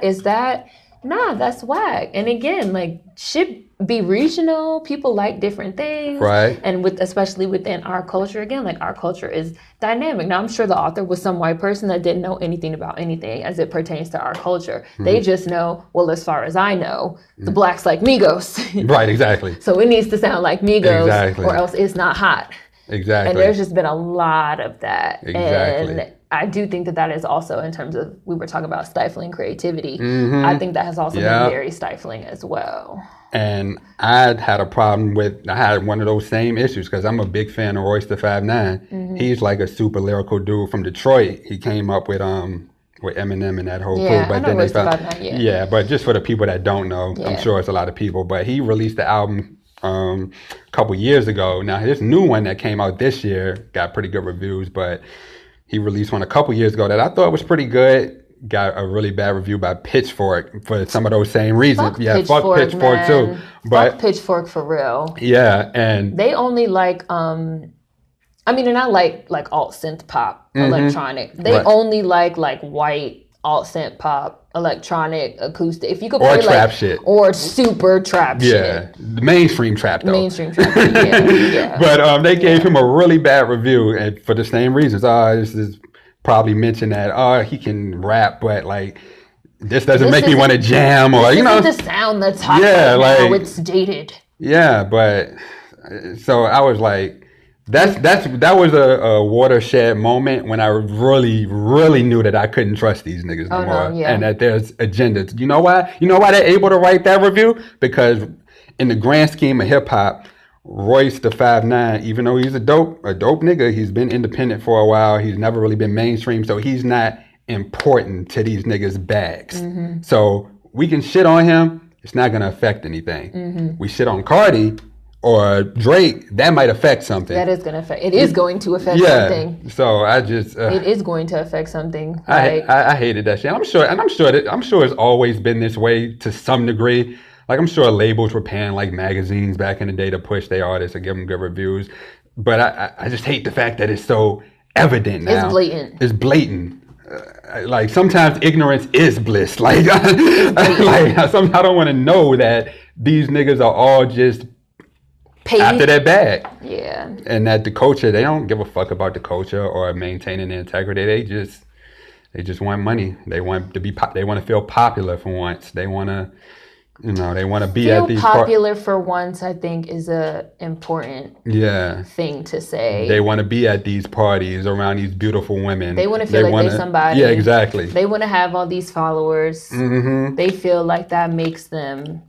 Is that nah, that's whack. And again, like, shit be regional. People like different things. Right. And especially within our culture, again, like, our culture is dynamic. Now, I'm sure the author was some white person that didn't know anything about anything as it pertains to our culture. They just know, well, as far as I know, the blacks like Migos. Right, exactly. So it needs to sound like Migos, or else it's not hot. Exactly. And there's just been a lot of that. Exactly. And I do think that is also, in terms of, we were talking about stifling creativity, I think that has also been very stifling as well. And I had one of those same issues because I'm a big fan of Royce the 5'9". He's like a super lyrical dude from Detroit. He came up with Eminem and that whole crew. But then Royce the 5'9", but just for the people that don't know, I'm sure it's a lot of people. But he released the album a couple years ago. Now, his new one that came out this year got pretty good reviews, but he released one a couple years ago that I thought was pretty good. Got a really bad review by Pitchfork for some of those same reasons. Fuck Pitchfork too. But fuck Pitchfork for real. Yeah, and they only like and I like alt synth pop electronic. They only like white alt synth pop electronic acoustic. If you could play trap shit or super trap shit. Yeah, the mainstream trap though. Mainstream trap. Yeah. But they gave him a really bad review, and for the same reasons. This is probably mentioned that he can rap, but like this doesn't make me want to jam, or the sound that's hot right now. It's dated. Yeah, but so I was like, that was a watershed moment when I really, really knew that I couldn't trust these niggas no more, and that there's agendas. You know why? You know why they're able to write that review? Because in the grand scheme of hip hop, Royce the 5'9", even though he's a dope nigga, he's been independent for a while. He's never really been mainstream, so he's not important to these niggas' bags. So we can shit on him, it's not gonna affect anything. We shit on Cardi or Drake, that might affect something. That is gonna affect. It is going to affect something. So I just. It is going to affect something. I hated that shit. I'm sure it's always been this way to some degree. Like, I'm sure labels were paying like magazines back in the day to push their artists and give them good reviews. But I just hate the fact that it's so evident now. It's blatant. Like, sometimes ignorance is bliss. Like sometimes I don't want to know that these niggas are all just paid after their bag. Yeah. And that the culture, they don't give a fuck about the culture or maintaining the integrity. They just want money. They want to feel popular for once. They want to. They want to be at these popular for once, I think, is a important thing to say. They want to be at these parties around these beautiful women. They want to feel like they're somebody. Yeah, exactly. They want to have all these followers. They feel like that makes them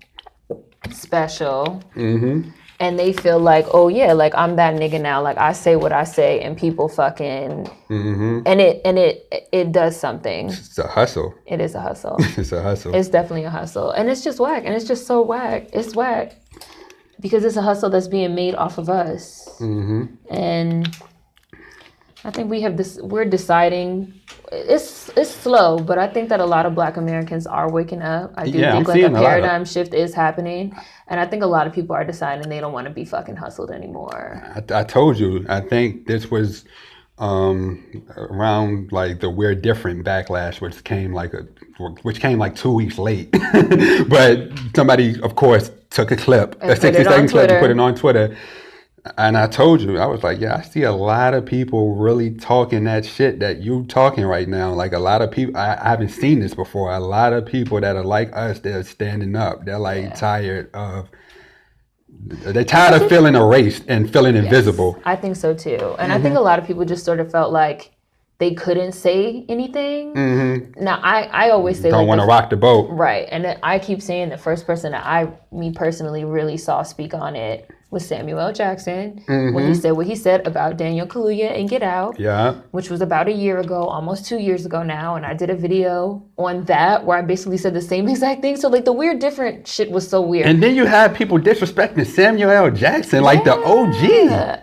special. And and they feel like, oh yeah, like I'm that nigga now, like I say what I say and people fucking and it does something. It's a hustle. It is a hustle. It's a hustle. It's definitely a hustle, and it's just whack, and it's just so whack. It's whack because it's a hustle that's being made off of us, and I think we're deciding. It's slow, but I think that a lot of Black Americans are waking up. I do think like a paradigm shift is happening, and I think a lot of people are deciding they don't want to be fucking hustled anymore. I told you, I think this was around like the We're Different backlash, which came like 2 weeks late. But somebody, of course, took a clip, a 60-second clip, and put it on Twitter. And I told you, I was like, yeah, I see a lot of people really talking that shit that you talking right now. Like a lot of people, I haven't seen this before. A lot of people that are like us, they're standing up. They're like tired of feeling erased and feeling invisible. I think so too. And I think a lot of people just sort of felt like they couldn't say anything. Now, I always say don't want to rock the boat. Right. And I keep saying the first person that me personally really saw speak on it was Samuel L. Jackson when he said what he said about Daniel Kaluuya and Get Out, which was about a year ago, almost 2 years ago now. And I did a video on that where I basically said the same exact thing. So like the We're Different shit was so weird. And then you had people disrespecting Samuel L. Jackson, like the OG.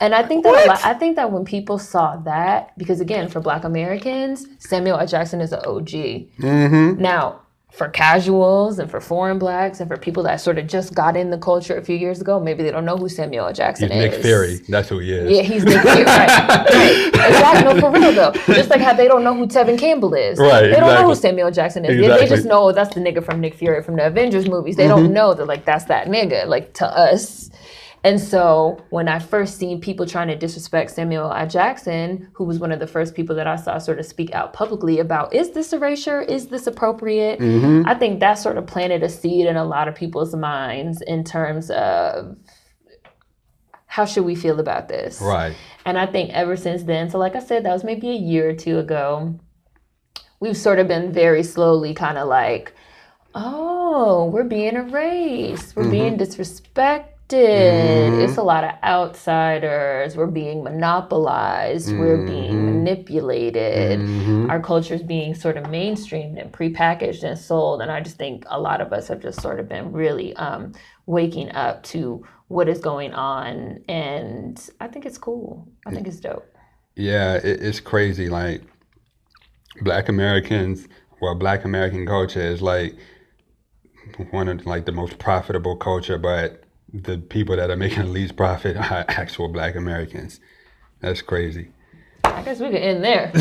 And I think that I think that when people saw that, because again, for Black Americans, Samuel L. Jackson is an OG. Now, for casuals and for foreign Blacks and for people that sort of just got in the culture a few years ago, maybe they don't know who Samuel L. Jackson is. Nick Fury. That's who he is. Yeah, he's Nick Fury. Right. Exactly. No, for real though. Just like how they don't know who Tevin Campbell is. Right. They don't know who Samuel L. Jackson is. They just know that's the nigga from Nick Fury from the Avengers movies. They don't know that like that's that nigga, like to us. And so when I first seen people trying to disrespect Samuel L. Jackson, who was one of the first people that I saw sort of speak out publicly about, is this erasure? Is this appropriate? I think that sort of planted a seed in a lot of people's minds in terms of how should we feel about this? Right. And I think ever since then, so like I said, that was maybe a year or two ago, we've sort of been very slowly kind of like, oh, we're being erased. We're being disrespected. It's a lot of outsiders. We're being monopolized. We're being manipulated. Our culture is being sort of mainstreamed and prepackaged and sold. And I just think a lot of us have just sort of been really waking up to what is going on. And I think it's cool. I think it's dope. Yeah, it's crazy. Like Black American culture is like one of like the most profitable culture, but the people that are making the least profit are actual Black Americans. That's crazy. I guess we could end there.